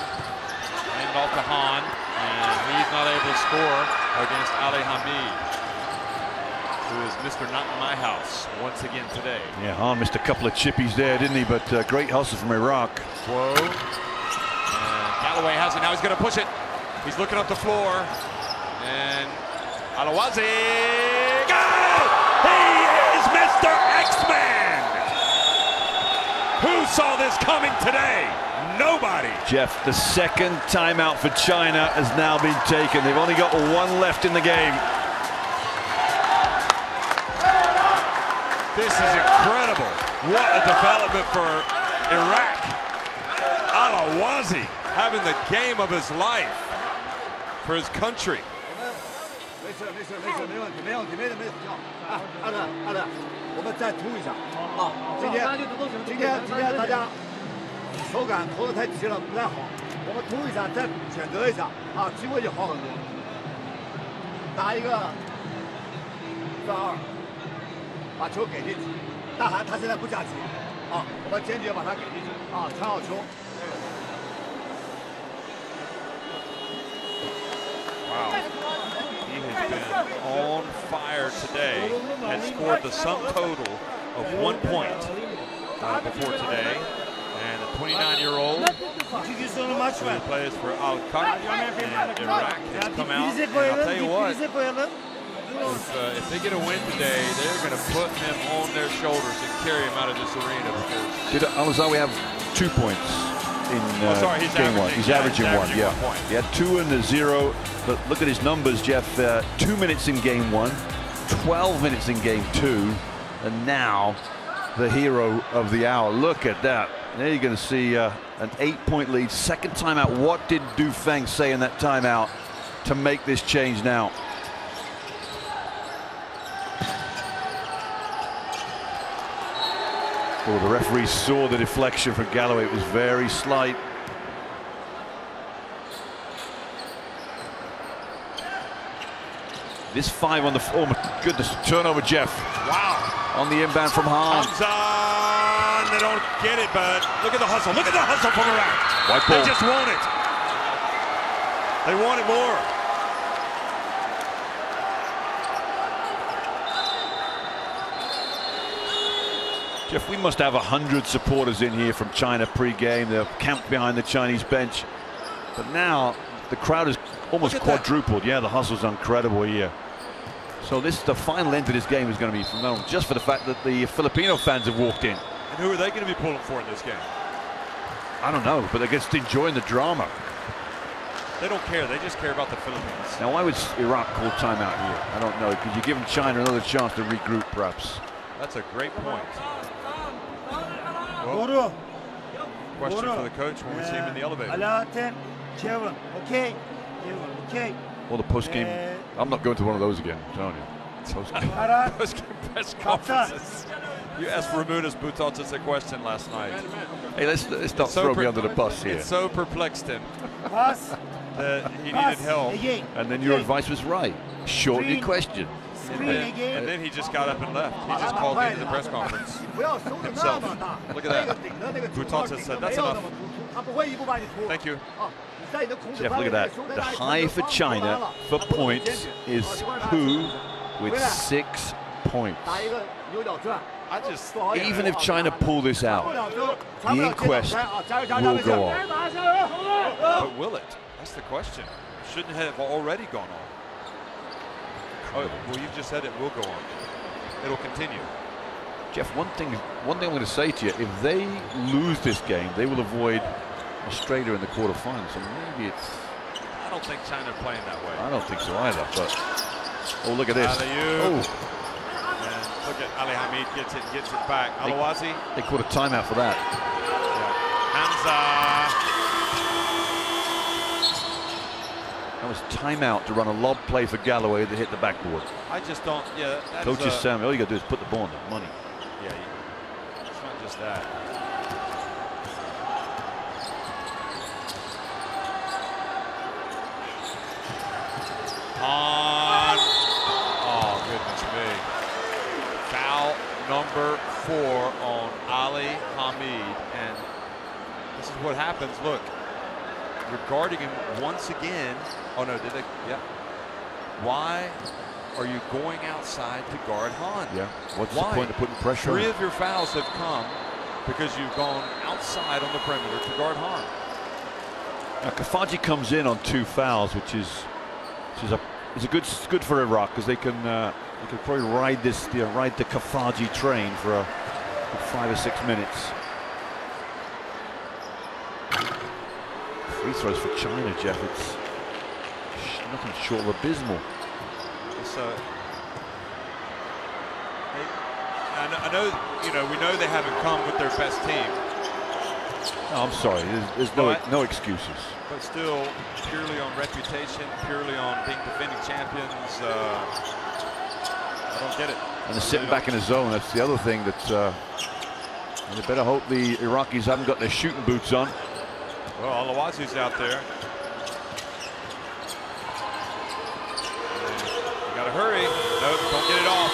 Handed off to Han, and he's not able to score against Ali Hamid, who is Mr. Not in My House once again today. Yeah, Han missed a couple of chippies there, didn't he? But great hustle from Iraq. Guo. And Galloway has it. Now he's going to push it. He's looking up the floor. And Alawazi. Go! He is Mr. X-Man! Who saw this coming today? Nobody. Jeff, the second timeout for China has now been taken. They've only got one left in the game. This is incredible. What a development for Iraq. Alawazi having the game of his life for his country. 没事，没问题，没阿德，我们再突一下啊！今天大家手感投的太急了，不太好。我们突一下，再选择一下啊，机会就好很多。打一个3-2，把球给进去。大韩他现在不下棋啊，我们坚决把他给进去啊，传好球。 Wow. He has been on fire today. Has scored the sum total of 1 point before today. And the 29-year-old who plays for Al-Qaeda in Iraq has come out. And I'll tell you what, if they get a win today, they're going to put him on their shoulders and carry him out of this arena. Did Al-Zawi have 2 points in game one? He's averaging one. Yeah, he had 2 and a 0. But look at his numbers, Jeff. 2 minutes in game 1, 12 minutes in game 2, and now the hero of the hour. Look at that. There you're going to see an 8-point lead. Second timeout. What did Du Feng say in that timeout to make this change now? Oh, the referee saw the deflection from Galloway. It was very slight. This 5 on the, oh my goodness, turnover, Jeff. Wow. On the inbound from Han. Hamza one. They don't get it, but look at the hustle. Look at the hustle from Iraq. White ball. They just want it. They want it more. Jeff, we must have 100 supporters in here from China pre-game. They're camped behind the Chinese bench. But now the crowd is almost quadrupled. Yeah, the hustle's incredible here. So the final end to this game is going to be phenomenal, just for the fact that the Filipino fans have walked in. And who are they going to be pulling for in this game? I don't know, but they're just enjoying the drama. They don't care. They just care about the Philippines. Now, why would Iraq call timeout here? I don't know. Because you're giving China another chance to regroup, perhaps. That's a great point. Well, question for the coach when we see him in the elevator. Well, the post-game, I'm not going to one of those again, I'm telling you. Post-game press conferences. You asked Ramunas Butotis a question last night. Hey, let's not throw me under the bus here. It so perplexed him that he needed help. And then your advice was right. Shorten your question. And then he just got up and left. He just called me to the press conference himself. Look at that. Butotis said, that's enough. Thank you. Jeff, look at that. The high for China for points is Hu with 6 points. Even if China pull this out, the inquest will go on. But will it? That's the question. Shouldn't have already gone on. Oh, well, you just said it will go on. It'll continue. Jeff, one thing I'm going to say to you: if they lose this game, they will avoid Australia in the quarterfinals. So maybe it's. I don't think China's playing that way. I don't think so either. But oh, look at this! And look at Ali Hamid gets it back. Alawazi. They called a timeout for that. Yeah. Hamza. That was timeout to run a lob play for Galloway that hit the backboard. I just don't. Yeah. Coach is saying all you got to do is put the ball in the money. Yeah. It's not just that. On. Oh, goodness me. Foul number 4 on Ali Hamid. And this is what happens. Look, you're guarding him once again. Oh, no, did they? Yeah. Why are you going outside to guard Han? Yeah. What's the point of putting pressure on? 3 of your fouls have come because you've gone outside on the perimeter to guard Han. Now, Kafaji comes in on 2 fouls, which is good for Iraq because they can probably ride the Kafaji train for a 5 or 6 minutes. Free throws for China, Jeff. It's nothing short of abysmal. So I know, we know they haven't come with their best team. No, I'm sorry. There's no excuses. But still, purely on reputation, purely on being defending champions, I don't get it. And they're sitting back in the zone. That's the other thing that they better hope the Iraqis haven't got their shooting boots on. Well, Alawazi's out there. You gotta hurry. No, don't get it off.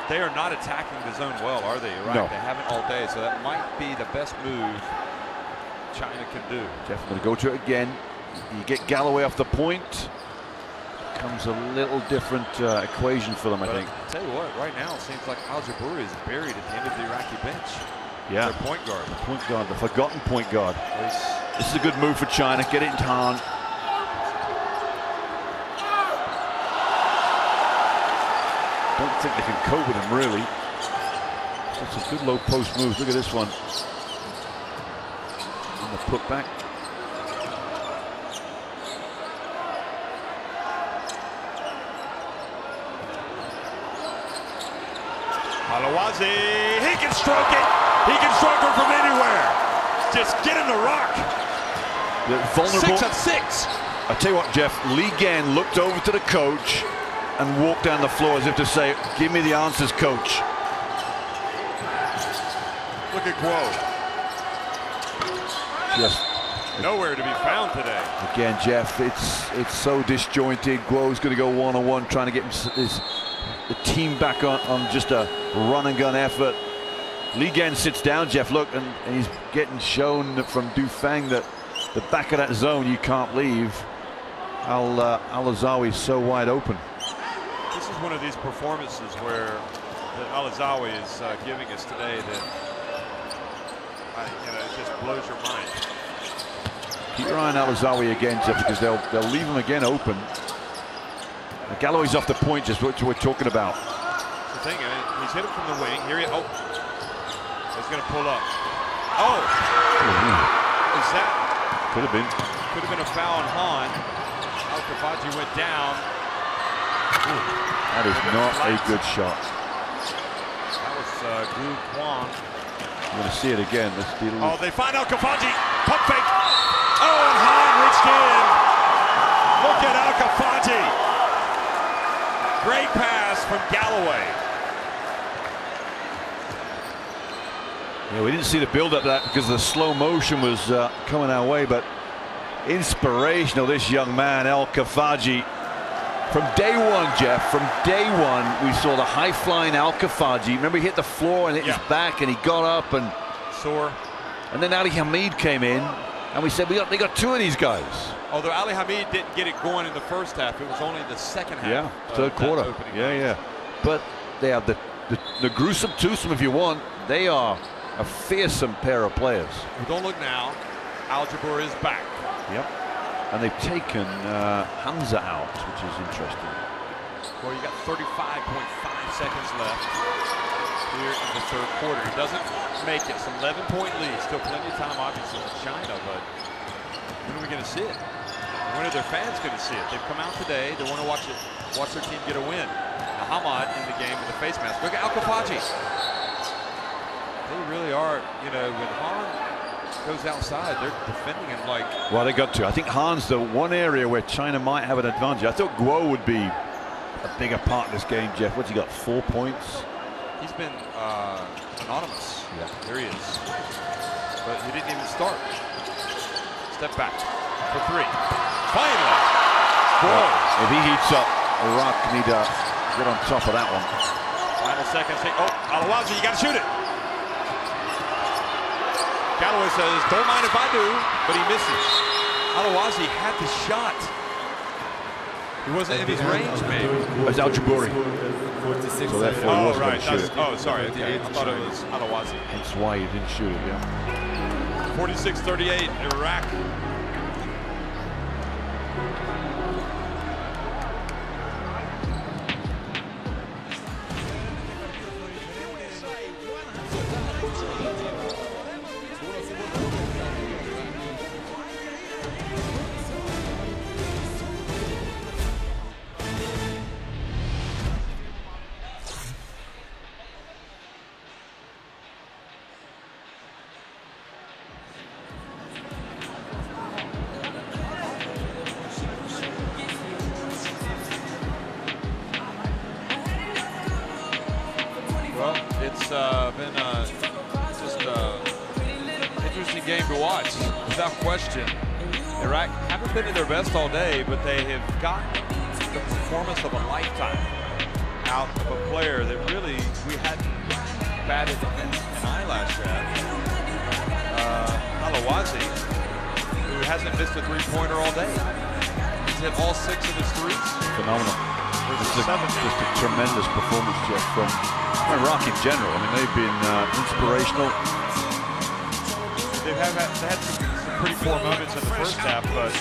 They are not attacking the zone well, are they? Right? No. They haven't all day, so that might be the best move China can do. Jeff, I'm going to go to it again. You get Galloway off the point. Becomes a little different equation for them, I think. I'll tell you what, right now it seems like Al-Jabouri is buried at the end of the Iraqi bench. Yeah. Their point guard. The point guard, the forgotten point guard. This is a good move for China. Get it into Han. Don't think they can cope with him, really. That's a good low post move. Look at this one. And the putback. Alawazi, he can stroke it. He can stroke it from anywhere. Just get him to rock. Vulnerable. 6 of 6. I tell you what, Jeff, Lee Gann looked over to the coach and walked down the floor as if to say, give me the answers, coach. Look at Guo. Just nowhere to be found today. Again, Jeff, it's so disjointed. Guo's going to go one-on-one, trying to get the team back on just a run-and-gun effort. Li Gen sits down, Jeff, look, and he's getting shown from Dufang that the back of that zone you can't leave. Al-Azawi is so wide open. This is one of these performances where that Al-Azawi is giving us today that it just blows your mind. Keep your eye on Al-Azawi again, Jeff, because they'll leave him again open. Galloway's off the point, just what we're talking about. That's the thing, he's hit him from the wing. Here he, he's going to pull up. Oh, is that? Could have been. Could have been a foul on Han. Al-Kafaji went down. Ooh, that is not a good shot. That was Gu Kwon. I'm going to see it again. Let's deal with. Oh, they find Al-Kafaji. Pump fake. Oh, and Han reached in. Look at Al-Kafaji. Great pass from Galloway. Yeah, we didn't see the build up to that because the slow motion was coming our way, but inspirational, this young man, Al-Kafaji. From day one, Jeff, from day one, we saw the high-flying Al-Kafaji. Remember, he hit the floor and hit his back, and he got up and sore. And then Ali Hamid came in, and we said they got two of these guys. Although Ali Hamid didn't get it going in the first half, it was only the second half. Yeah, third quarter. Yeah. But they have the gruesome twosome, if you want. They are a fearsome pair of players. Well, don't look now. Al-Jabur is back. Yep. And they've taken Hamza out, which is interesting. Well, you got 35.5 seconds left here in the third quarter. He doesn't make it. It's an 11-point lead. Still plenty of time, obviously, for China, but when are we going to see it? When are their fans going to see it? They've come out today. They want to watch their team get a win. Now, Hamad in the game with the face mask. Look at Al-Kafaji. They really are, when Han goes outside, they're defending him like... Well, they got to. I think Han's the one area where China might have an advantage. I thought Guo would be a bigger part of this game, Jeff. What's he got, 4 points? He's been anonymous. Yeah. There he is. But he didn't even start. Step back for three. Finally! Well, if he heats up, Iraq need to get on top of that one. Final seconds. Oh, Al-Azawi, you got to shoot it. Galloway says, don't mind if I do, but he misses. Al-Azawi had the shot. He wasn't in his range, maybe. It's Al-Jaburi. So therefore he wasn't going to shoot it. Oh, sorry. Okay. I thought it was Al-Azawi. That's why he didn't shoot it, yeah. 46-38, Iraq. Well, it's been just interesting game to watch, without question. Iraq haven't been at their best all day, but they have gotten the performance of a lifetime out of a player that really we hadn't batted an eyelash at. Al-Azawi, who hasn't missed a three-pointer all day. He's hit all 6 of his threes. Phenomenal. Just a tremendous performance, Jeff, from Iraq in general. I mean, they've been inspirational. They had some pretty poor moments in the first half, but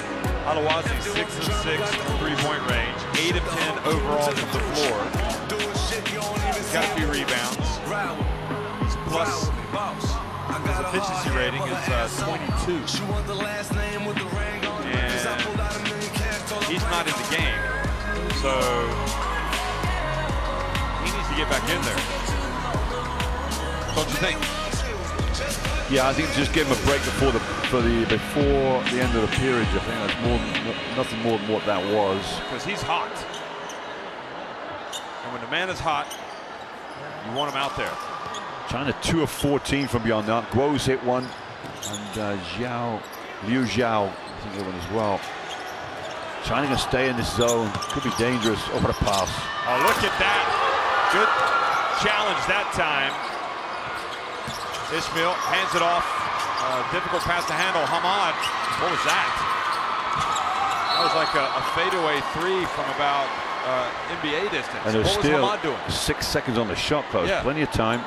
Al-Azawi 6 of 6 from three-point range, 8 of 10 overall from the floor. He's got a few rebounds. He's plus. His efficiency rating is 22. And he's not in the game, so he needs to get back in there. Don't you think? Yeah, I think just give him a break before the end of the period. I think that's nothing more than what that was. Because he's hot, and when the man is hot, you want him out there. China 2 of 14 from beyond that. Guo's hit one, and Liu Zhao, I think, hit one as well. China going to stay in this zone. Could be dangerous. Over the pass. Oh, look at that. Good challenge that time. Ishmael hands it off. Difficult pass to handle. Hamad, what was that? That was like a fadeaway three from about NBA distance. And there's what was still Hamad doing? 6 seconds on the shot post. Yeah. Plenty of time.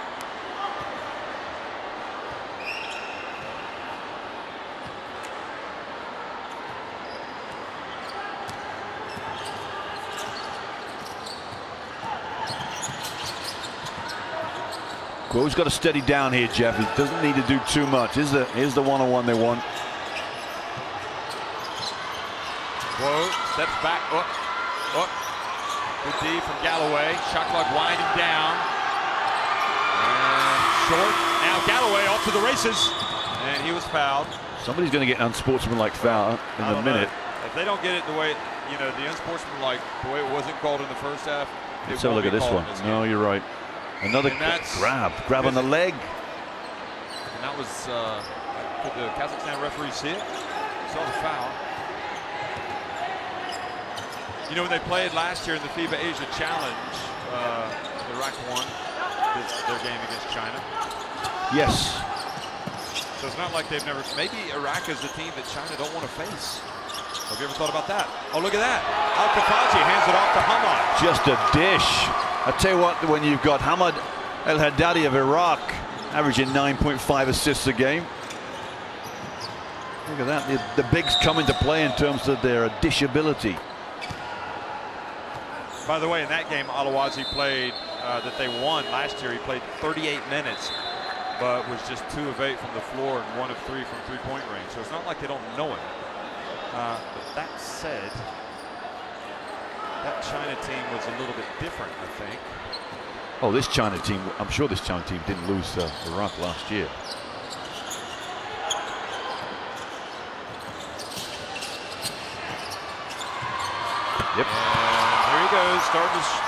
Guo's got to steady down here, Jeff. He doesn't need to do too much. Here's the one-on-one they want. Guo steps back. Up. Good D from Galloway. Shot clock winding down. And short. Now Galloway off to the races. And he was fouled. Somebody's going to get an unsportsmanlike foul in a minute. If they don't get it the way, you know, the unsportsmanlike, the way it wasn't called in the first half. Let's have a look at this one. No, you're right. Another grab on the leg. And that was, could the Kazakhstan referee see it? Saw the foul. You know, when they played last year in the FIBA Asia Challenge, Iraq won their game against China. Yes. So it's not like they've never, maybe Iraq is the team that China don't want to face. Have you ever thought about that? Oh, look at that. Al-Kafaji hands it off to Hamad. Just a dish. I tell you what, when you've got Hamad El Haddadi of Iraq averaging 9.5 assists a game. Look at that. The bigs come into play in terms of their dishability. By the way, in that game, Alawazi played, that they won last year, he played 38 minutes, but was just 2 of 8 from the floor and 1 of 3 from three-point range. So it's not like they don't know him. But that said, that China team was a little bit different, I think. Oh, this China team, I'm sure this China team didn't lose to Iraq last year. Yep. And here he goes,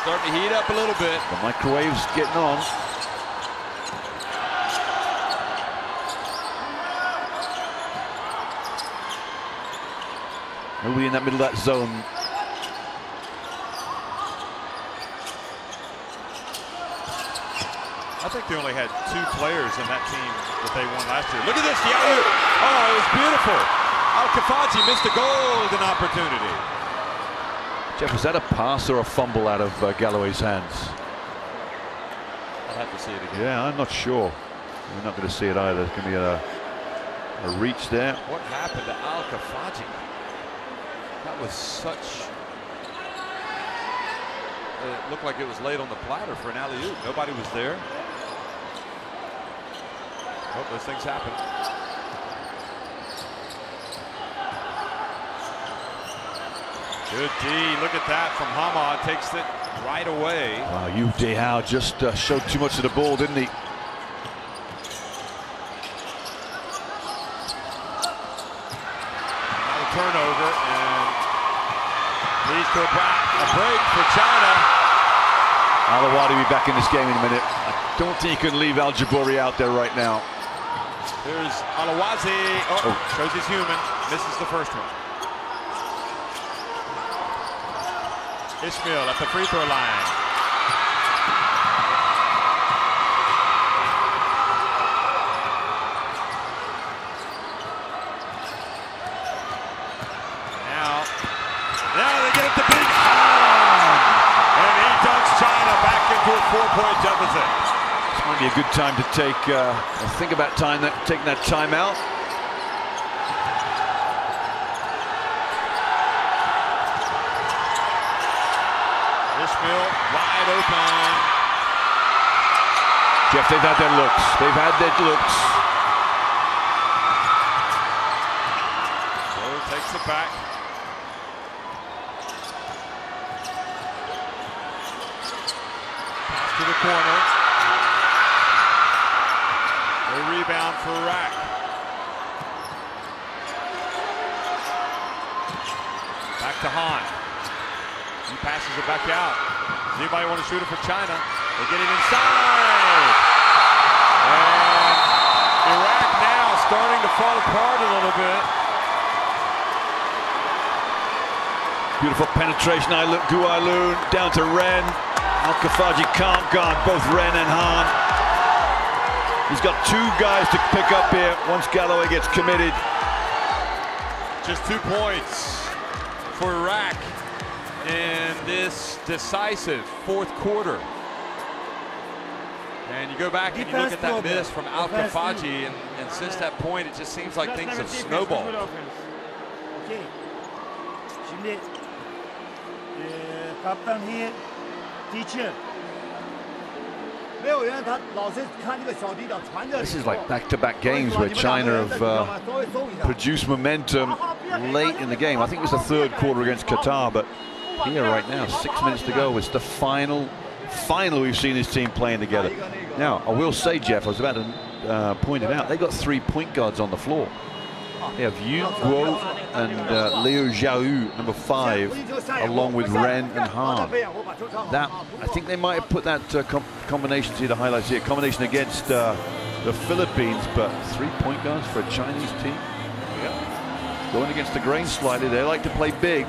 starting to heat up a little bit. The microwave's getting on. Nobody in that middle of that zone. I think they only had 2 players in that team that they won last year. Look at this, the alley-oop. Oh, it was beautiful. Al-Kafaji missed a golden opportunity. Jeff, was that a pass or a fumble out of Galloway's hands? I'll have to see it again. Yeah, I'm not sure. We're not going to see it either. There's going to be a reach there. What happened to Al-Kafaji? That was such... It looked like it was laid on the platter for an alley-oop. Nobody was there. Oh, those things happen. Good D. Look at that from Hamad. Takes it right away. Wow, Yu Dehao just showed too much of the ball, didn't he? Now the turnover, and leads to a break for China. Alawadi will be back in this game in a minute. I don't think you can leave Al Jabouri out there right now. There's Alawazi. Oh, shows he's human. Misses the first one. Ishmael at the free throw line. Now they get it to beat. And he dunks China back into a 4-point deficit. This might be a good time to think about taking that timeout. Ishmael wide open. Jeff, they've had their looks. They've had their looks. So takes it back. Pass to the corner. A rebound for Iraq. Back to Han. He passes it back out. Does anybody want to shoot it for China? They get it inside. And Iraq now starting to fall apart a little bit. Beautiful penetration. Guailun down to Ren. Al-Kafaji can't guard both Ren and Han. He's got 2 guys to pick up here once Galloway gets committed. Just 2 points for Iraq in this decisive 4th quarter. And you go back and you look at that miss from Al-Kafaji, and since that point, it just seems like things have snowballed. Okay. Şimdi kaptan here, teacher. This is like back-to-back games where China have produced momentum late in the game. I think it was the 3rd quarter against Qatar, but here right now, 6 minutes to go. It's the final we've seen this team playing together. Now, I will say, Jeff, I was about to point it out, they got 3 point guards on the floor. They have Yu Guo and Liu Xiaoyu, number 5, along with Ren and Han. That, I think they might have put that combination, see the highlights here, combination against the Philippines, but 3 point guards for a Chinese team. Yeah. Going against the grain slightly, they like to play big.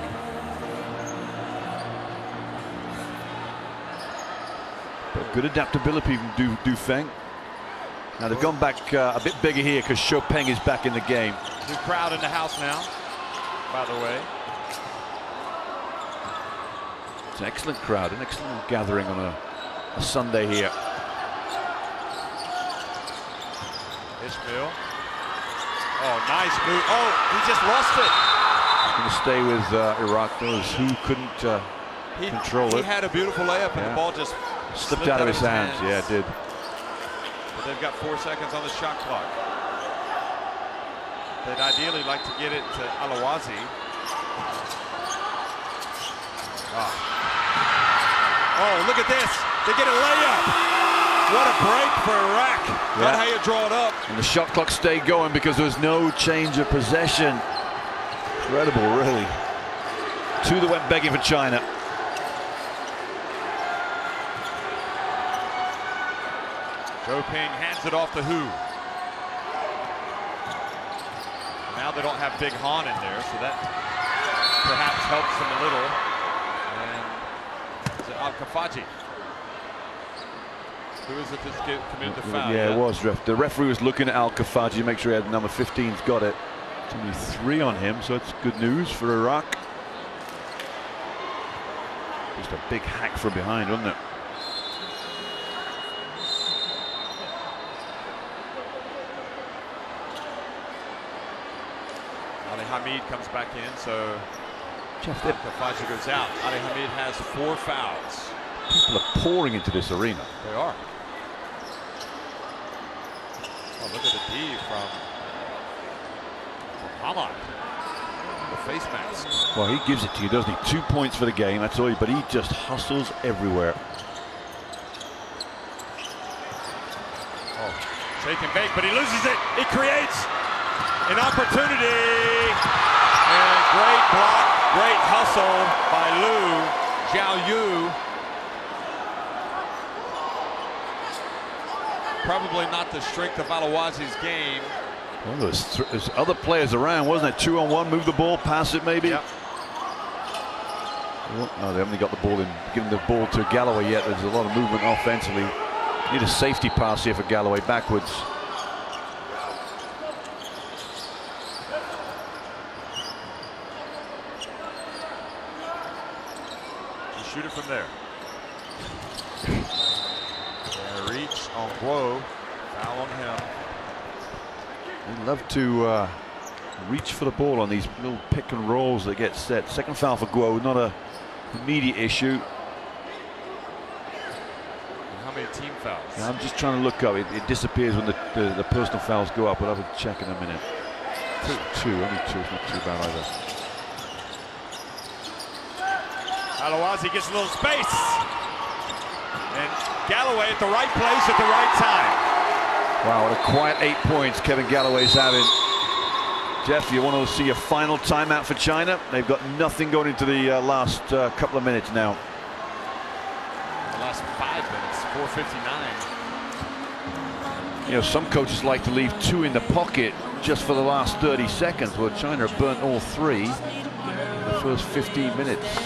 But good adaptability from Du Feng. Now they've gone back a bit bigger here because Chopin is back in the game. New crowd in the house now, by the way. It's an excellent crowd, an excellent gathering on a Sunday here. Ishmael. Oh, nice move. Oh, he just lost it. He's going to stay with Iraq. Those who couldn't control it. He had a beautiful layup, and the ball just slipped out of his hands. Yeah, it did. But they've got 4 seconds on the shot clock. They'd ideally like to get it to Alawazi. Oh, look at this. They get a layup. What a break for Iraq. Not how you draw it up. And the shot clock stayed going because there was no change of possession. Incredible, really. 2 that went begging for China. Zhou Ping hands it off to Hu. Now they don't have Big Han in there, so that perhaps helps them a little. And is it Al-Kafaji? Who is it that's committed the foul? Yeah, it was. The referee was looking at Al-Kafaji to make sure he had number 15's got it. It's only 3 on him, so it's good news for Iraq. Just a big hack from behind, wasn't it? Ali Hamid comes back in, so Al-Kafaji goes out. Ali Hamid has 4 fouls. People are pouring into this arena. They are. Oh, look at the D from Hamad. The face mask. Well, he gives it to you, doesn't he? 2 points for the game, that's all. But he just hustles everywhere. Oh, shake and bake, but he loses it. He creates an opportunity. And great block, great hustle by Liu Xiaoyu. Probably not the strength of Alawazi's game. Well, there's other players around, wasn't it? 2-on-1, move the ball, pass it maybe. Yep. Oh, they haven't got the ball in, given the ball to Galloway yet. There's a lot of movement offensively. Need a safety pass here for Galloway backwards. You shoot it from there. Reach on Guo. Foul on him. They love to reach for the ball on these little pick and rolls that get set. Second foul for Guo, not a immediate issue. And how many team fouls? Now, I'm just trying to look up. It disappears when the personal fouls go up, but I will check in a minute. Two, only 2. It's not too bad either. Alawazi gets a little space. And Galloway at the right place at the right time. Wow, what a quiet 8 points Kevin Galloway's having. Jeff, you want to see a final timeout for China? They've got nothing going into the last couple of minutes now. The last 5 minutes, 4:59. You know, some coaches like to leave 2 in the pocket just for the last 30 seconds. Well, China have burnt all 3 in the first 15 minutes.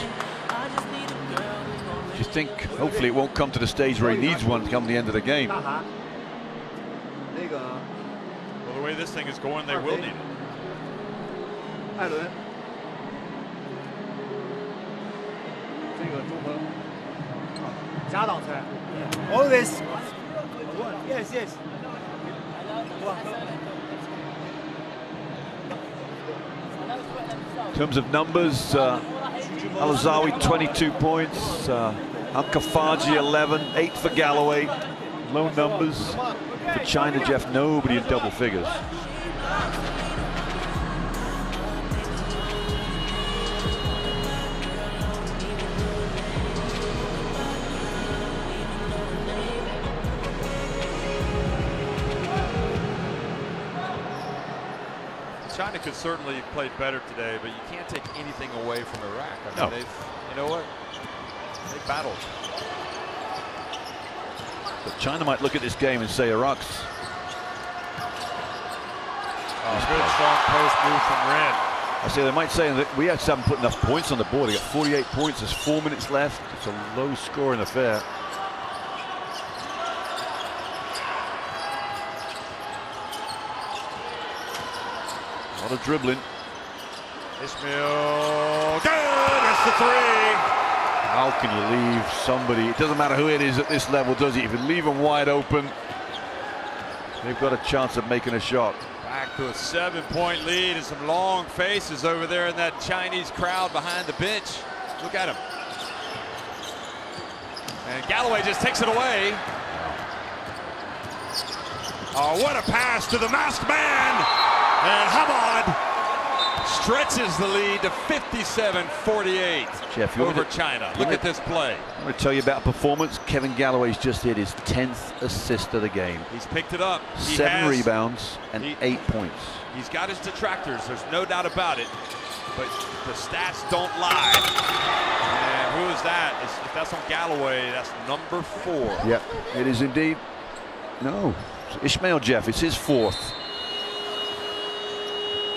Do you think, hopefully it won't come to the stage where he needs one to come to the end of the game? Well, the way this thing is going, they will need it. 艾伦，这个中锋，假挡拆。Always. Yes, yes. In terms of numbers, Al-Azawi 22 points, Al-Kafaji 11, 8 for Galloway. Low numbers for China, Jeff. Nobody in double figures. China could certainly have played better today, but you can't take anything away from Iraq. I mean, you know what? They battled. But China might look at this game and say Iraq's. Good strong post move from Ren. I say they might say that we actually haven't put enough points on the board. They got 48 points. There's 4 minutes left. It's a low-scoring affair. A lot of dribbling. Ismail, good, that's the three. How can you leave somebody? It doesn't matter who it is at this level, does it? If you leave them wide open, they've got a chance of making a shot. Back to a 7-point lead and some long faces over there in that Chinese crowd behind the bench. Look at him. And Galloway just takes it away. Oh, what a pass to the masked man. And Hamad stretches the lead to 57-48 Jeff, over China. Look at this play. I'm going to tell you about a performance. Kevin Galloway's just hit his 10th assist of the game. He's picked it up. 7 rebounds and 8 points. He's got his detractors, there's no doubt about it. But the stats don't lie. And who is that? If that's on Galloway, that's number 4. Yep, it is indeed. No, Ismail, Jeff, it's his 4th.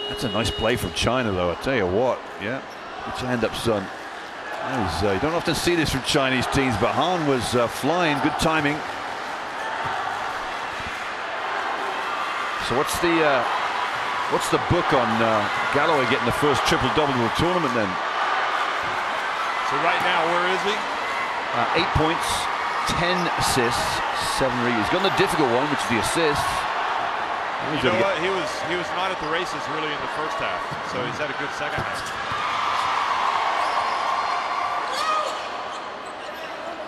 That's a nice play from China, though. I tell you what, yeah. Get your hand up, son. You don't often see this from Chinese teams, but Han was flying. Good timing. So what's the book on Galloway getting the first triple-double of the tournament then? So right now, where is he? 8 points, 10 assists, 7 rebounds. He's got the difficult one, which is the assist. You know what? He was not at the races really in the first half, so he's had a good second half.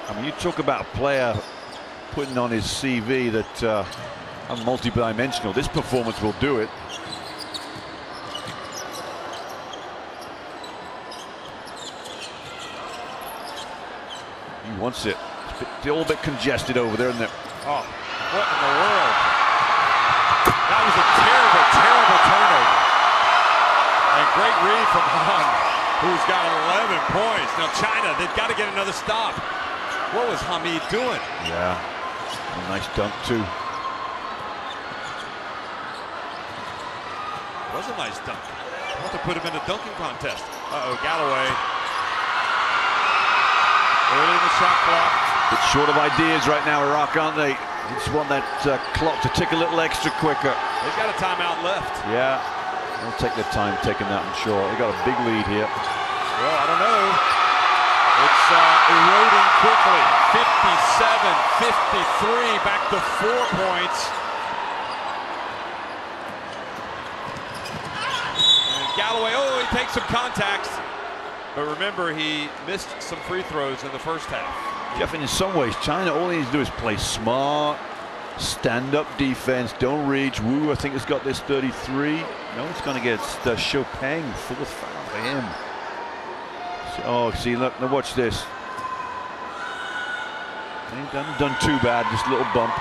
I mean, you talk about a player putting on his CV that are multi-dimensional. This performance will do it. He wants it. It's a little bit congested over there, isn't it? Oh, what in the world? That was a terrible, terrible turnover. And great read from Han, who's got 11 points. Now China, they've got to get another stop. What was Hamid doing? Yeah, a nice dunk too. It was a nice dunk. I want to put him in a dunking contest. Uh-oh, Galloway. Early in the shot clock. Bit short of ideas right now, Iraq, aren't they? They just want that clock to tick a little extra quicker. They've got a timeout left. Yeah, they'll take their time taking that, I'm sure. They got a big lead here. Well, I don't know. It's eroding quickly. 57-53, back to 4 points. And Galloway, oh, he takes some contacts. But remember, he missed some free throws in the first half. Jeff, in some ways, China, all they need to do is play smart, stand-up defense, don't reach. Wu, I think, has got this 33. No, it's going to get Chopin, 4th foul for him. So, oh, see, look, now watch this. He hasn't done too bad, just a little bump.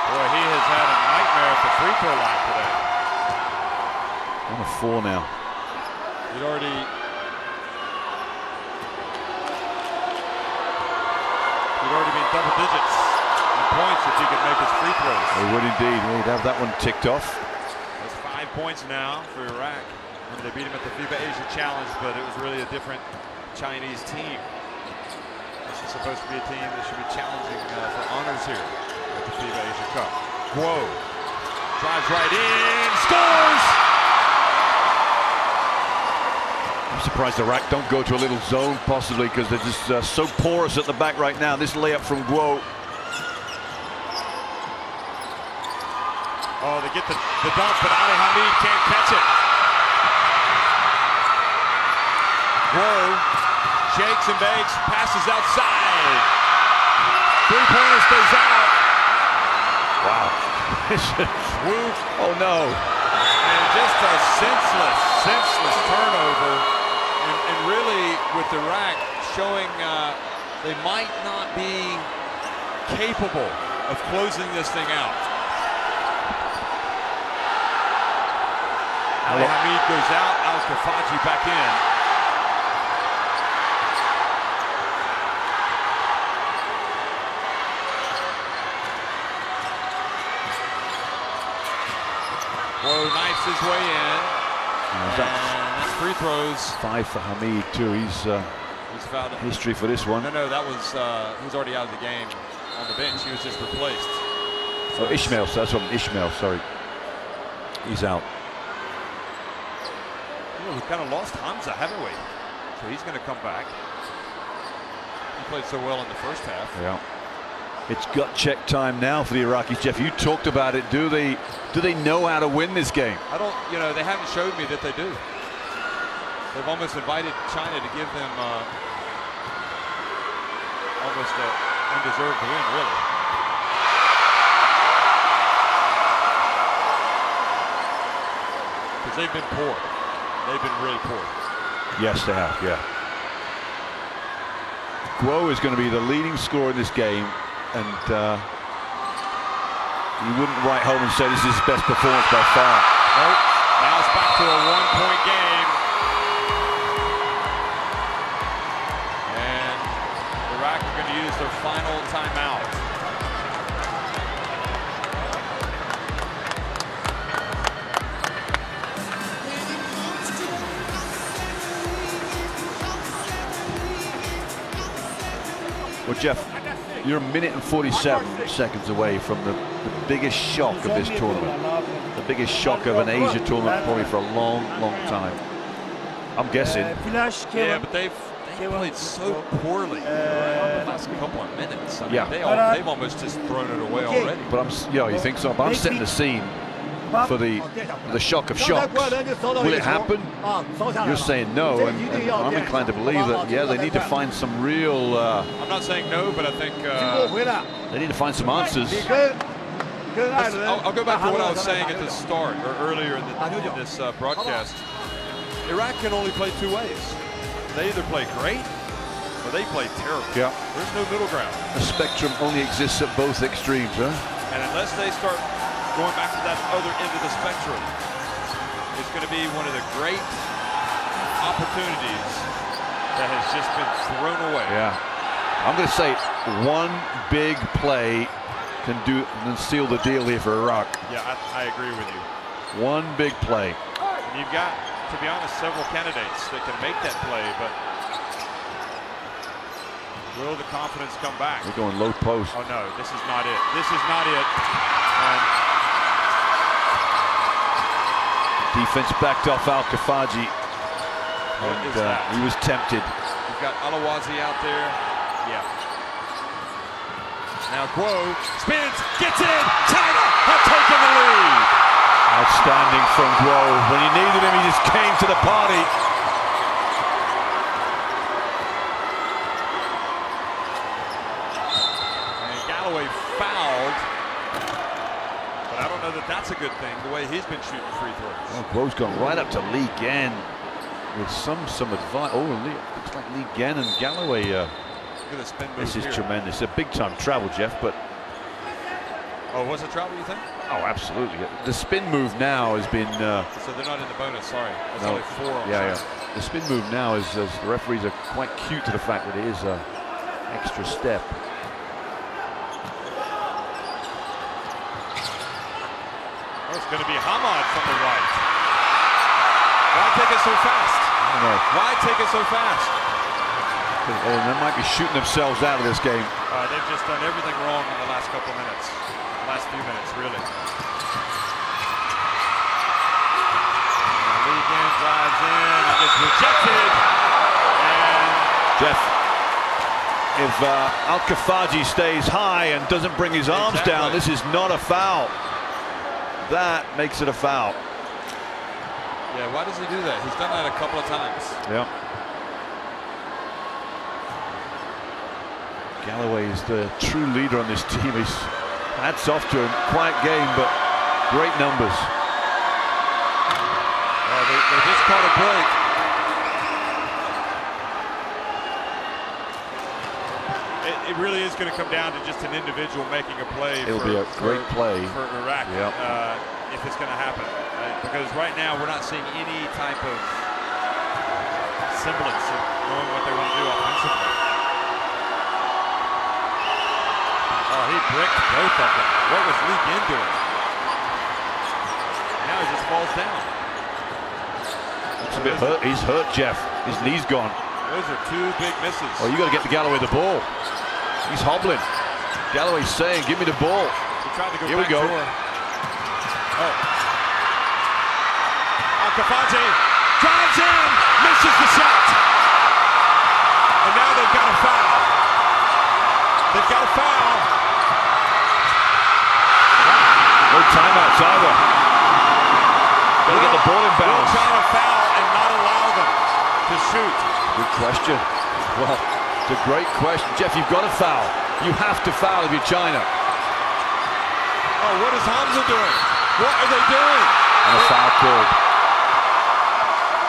Boy, he has had a nightmare at the free throw line today. On a 4 now. He'd already been double digits in points if he could make his free throws. He would indeed. He'd have that one ticked off. That's 5 points now for Iraq. Remember, they beat him at the FIBA Asia Challenge, but it was really a different Chinese team. This is supposed to be a team that should be challenging for honors here at the FIBA Asia Cup. Guo drives right in, scores! I'm surprised Iraq don't go to a little zone, possibly, because they're just so porous at the back right now. This layup from Guo. Oh, they get the dunk, but Ali Hamid can't catch it. Guo shakes and bakes, passes outside. Three-pointer stays out. Wow. Oh no. And just a senseless turnover. And really, with Iraq showing they might not be capable of closing this thing out. Ali Hamid goes out, Al-Kafaji back in. Guo knifes his way in. And that's free throws. 5 for Hamid too. He's fouled. History for this one. No, that was he was already out of the game on the bench. He was just replaced. So Ishmael, so that's what Ishmael, sorry. He's out. We've kind of lost Hamza, haven't we? So he's going to come back. He played so well in the first half. Yeah. It's gut check time now for the Iraqis. Jeff, you talked about it. Do they know how to win this game? I don't, they haven't showed me that they do. They've almost invited China to give them almost an undeserved win, really. Because they've been poor. They've been really poor. Yes, they have, yeah. Guo is going to be the leading scorer in this game, and you wouldn't write home and say this is his best performance by far. Nope. Now it's back to a one-point game. And Iraq are going to use their final timeout. Well, Jeff, you're a minute and 47 seconds away from the biggest shock of this tournament. The biggest shock of an Asia tournament probably for a long, long time. I'm guessing. Yeah, but they've played so poorly in the last couple of minutes. I mean, they've almost just thrown it away already. But you think so? But I'm setting the scene for the shock of shocks. Will it happen? You're saying no, and I'm inclined to believe that, yeah, they need to find some real... I'm not saying no, but I think... they need to find some answers. I'll go back to what I was saying at the start, or earlier in this broadcast. Iraq can only play two ways. They either play great, or they play terrible. Yeah. There's no middle ground. The spectrum only exists at both extremes, huh? And unless they start going back to that other end of the spectrum, it's going to be one of the great opportunities that has just been thrown away. Yeah. I'm going to say one big play can seal the deal here for Iraq. Yeah, I agree with you. One big play. And you've got, to be honest, several candidates that can make that play, but will the confidence come back? We're going low post. Oh no, this is not it. This is not it. And defense backed off Al-Kafaji. And he was tempted. You've got Alawazi out there. Yeah. Now Guo spins, gets in. China have taken the lead. Outstanding from Guo. When you needed him, he just came to the party. And Galloway fouled. But I don't know that that's a good thing, the way he's been shooting free throws. Well, Guo's gone right up to Lee Gan with some advice. Oh, looks like Lee Gan and Galloway. Look at the spin move. This is here. tremendous. A big-time travel, Jeff, but... Oh, was it travel, you think? Oh, absolutely. The spin move now has been... So they're not in the bonus, sorry. That's only 4 on yeah. The spin move now is, as the referees are quite cute to the fact that it is an extra step. Oh, it's going to be Hamad from the right. Why take it so fast? I don't know. Why take it so fast? They might be shooting themselves out of this game. They've just done everything wrong in the last couple of minutes. last few minutes, really. Lee again drives in and gets rejected. And Jeff, if Al-Kafaji stays high and doesn't bring his arms down, this is not a foul. That makes it a foul. yeah, why does he do that? He's done that a couple of times. Yeah. Galloway is the true leader on this team. He's hats off to him. Quiet game, but great numbers. They just caught a break. It really is going to come down to just an individual making a play. It'll be a great play for Iraq, yep. If it's going to happen. Because right now we're not seeing any type of semblance of knowing what they want to do offensively. Oh, he bricked both of them. What was Lee Ginn doing? Now he just falls down. It's a bit hurt. He's hurt, Jeff. His knee's gone. Those are two big misses. Oh, you got to get the Galloway the ball. He's hobbling. Galloway's saying, "Give me the ball." He tried to go Here we go. Oh. Al-Kafaji drives in, misses the shot. And now they've got a foul. They've got a foul. No timeouts either. Got to get the ball in bounds. We're trying to foul and not allow them to shoot. Good question. Well, it's a great question. Jeff, you've got to foul. You have to foul if you're China. Oh, what is Hamza doing? What are they doing? And a foul called.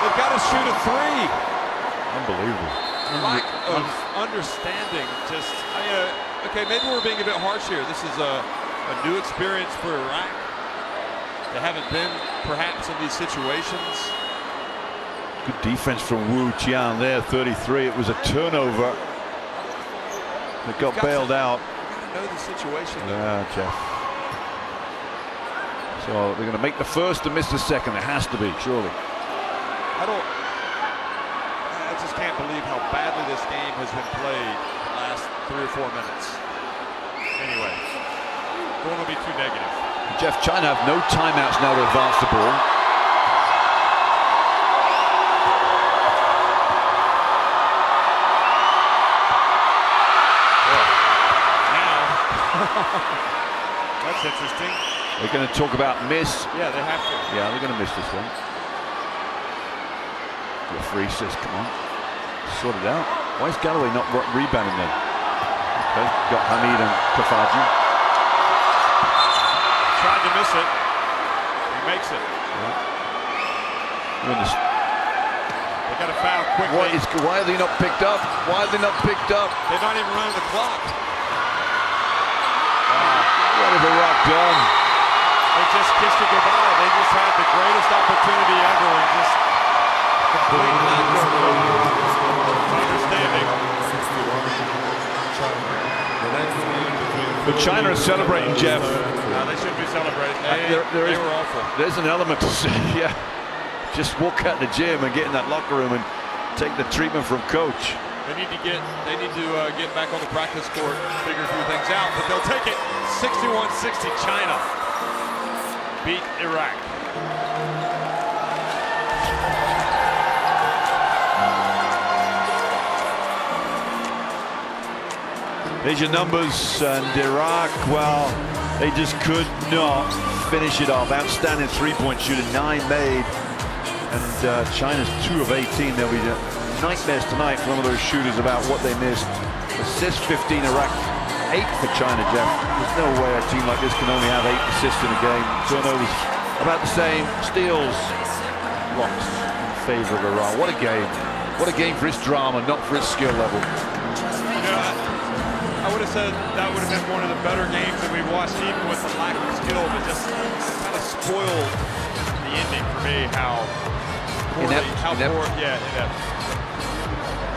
They've got to shoot a three. Unbelievable. Lack of understanding. Just, okay, maybe we're being a bit harsh here. This is a new experience for Iraq. They haven't been, perhaps, in these situations. Good defense from Wu Jian there, 33. It was a turnover that got bailed out. You've got to know the situation. Yeah, Jeff. So they're going to make the first and miss the second. It has to be, surely. I just can't believe how badly this game has been played the last 3 or 4 minutes. Anyway, don't want to be too negative. Jeff, China have no timeouts now to advance the ball. That's interesting. They're going to talk about miss. Yeah, they have to. Yeah, they're going to miss this one. The referee says, come on, sort it out. Why is Galloway not rebounding then? Okay, got Hamid and Kafaji. Tried to miss it. He makes it. Yeah. They got to foul quickly. Why are they not picked up? Why are they not picked up? They're not even running the clock. What have Iraq done? They just kissed it goodbye. They just had the greatest opportunity ever and just complete lack of understanding. But China is celebrating, Jeff. No, they shouldn't be celebrating. They were awful. There's an element to say, yeah. Just walk out the gym and get in that locker room and take the treatment from coach. They need to get back on the practice court, figure a few things out, but they'll take it. 61-60, China beat Iraq. There's your numbers, and Iraq, well, they just could not finish it off. Outstanding three-point shooting, 9 made, and China's 2 of 18. They'll be nightmares tonight for one of those shooters about what they missed. Assists 15, Iraq 8 for China, Jeff. There's no way a team like this can only have 8 assists in a game. Turnovers about the same. Steals, blocks in favor of Iran. What a game. What a game for its drama, not for its skill level. You know, I would have said that would have been one of the better games that we've watched, even with the lack of skill, but just kind of spoiled the ending for me. How poorly, inept.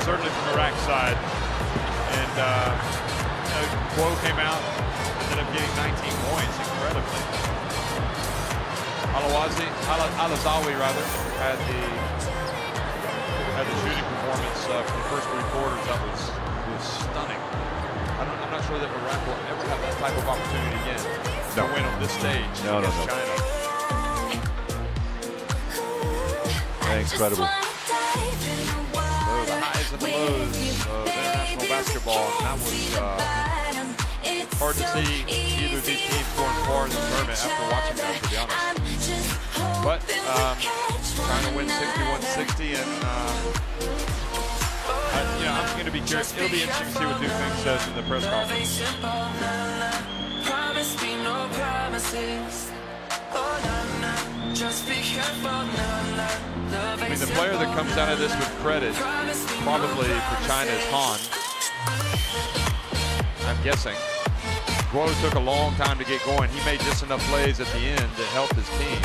Certainly from Iraq's side. And Guo came out, ended up getting 19 points, incredibly. Al-Azawi had the shooting performance for the first 3 quarters. That was stunning. I'm not sure that Iraq will ever have this type of opportunity again to win on this stage against China. Incredible. So the highs and the lows of international basketball, and that was hard to see either of these teams going far in the tournament after watching that, to be honest. But China wins 61-60, and I'm going to be curious. It'll be interesting to see what Dufeng says in the press conference. I mean, the player that comes out of this with credit, probably for China, is Han. I'm guessing. Guo took a long time to get going. He made just enough plays at the end to help his team.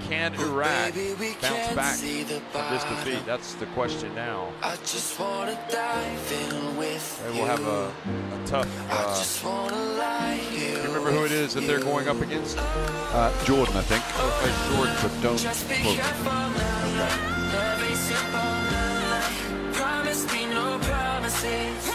Can Iraq bounce back from this defeat? That's the question now. They will have a tough. You remember who it is that they're going up against? Jordan, I think. Okay, Jordan, but don't quote me. Just be careful, love ain't simple, promise me no promises.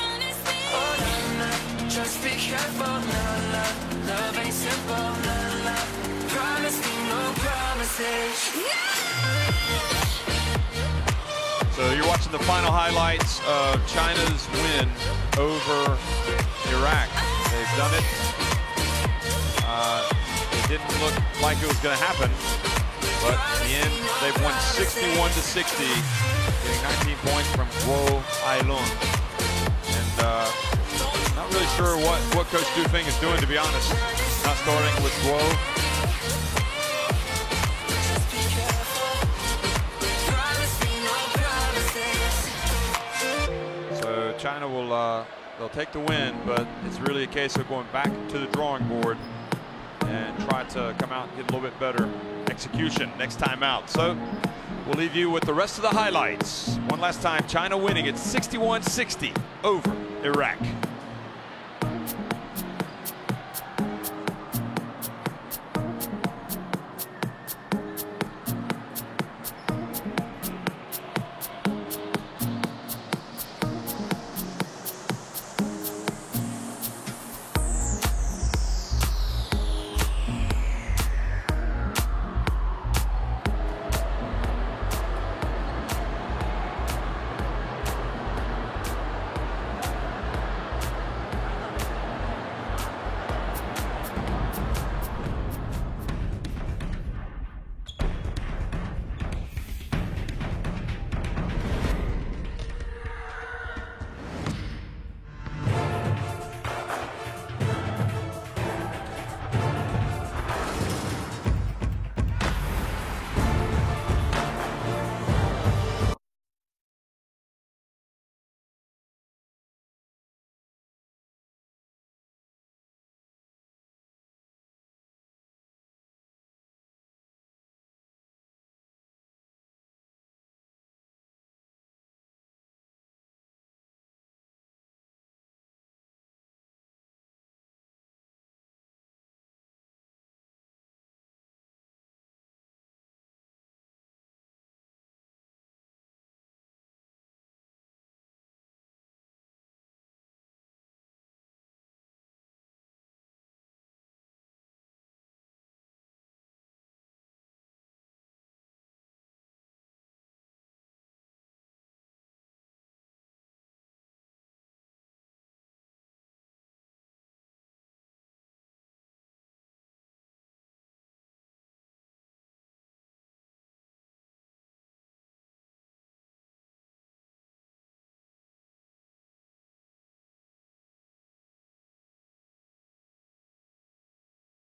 So you're watching the final highlights of China's win over Iraq. They've done it. It didn't look like it was going to happen, but in the end, they've won 61-60, getting 19 points from Guo Ailun. And not really sure what Coach Dufeng is doing, to be honest. Not starting with Guo. So China will they'll take the win, but it's really a case of going back to the drawing board and try to come out and get a little bit better execution next time out. So we'll leave you with the rest of the highlights. One last time, China winning at 61-60 over Iraq.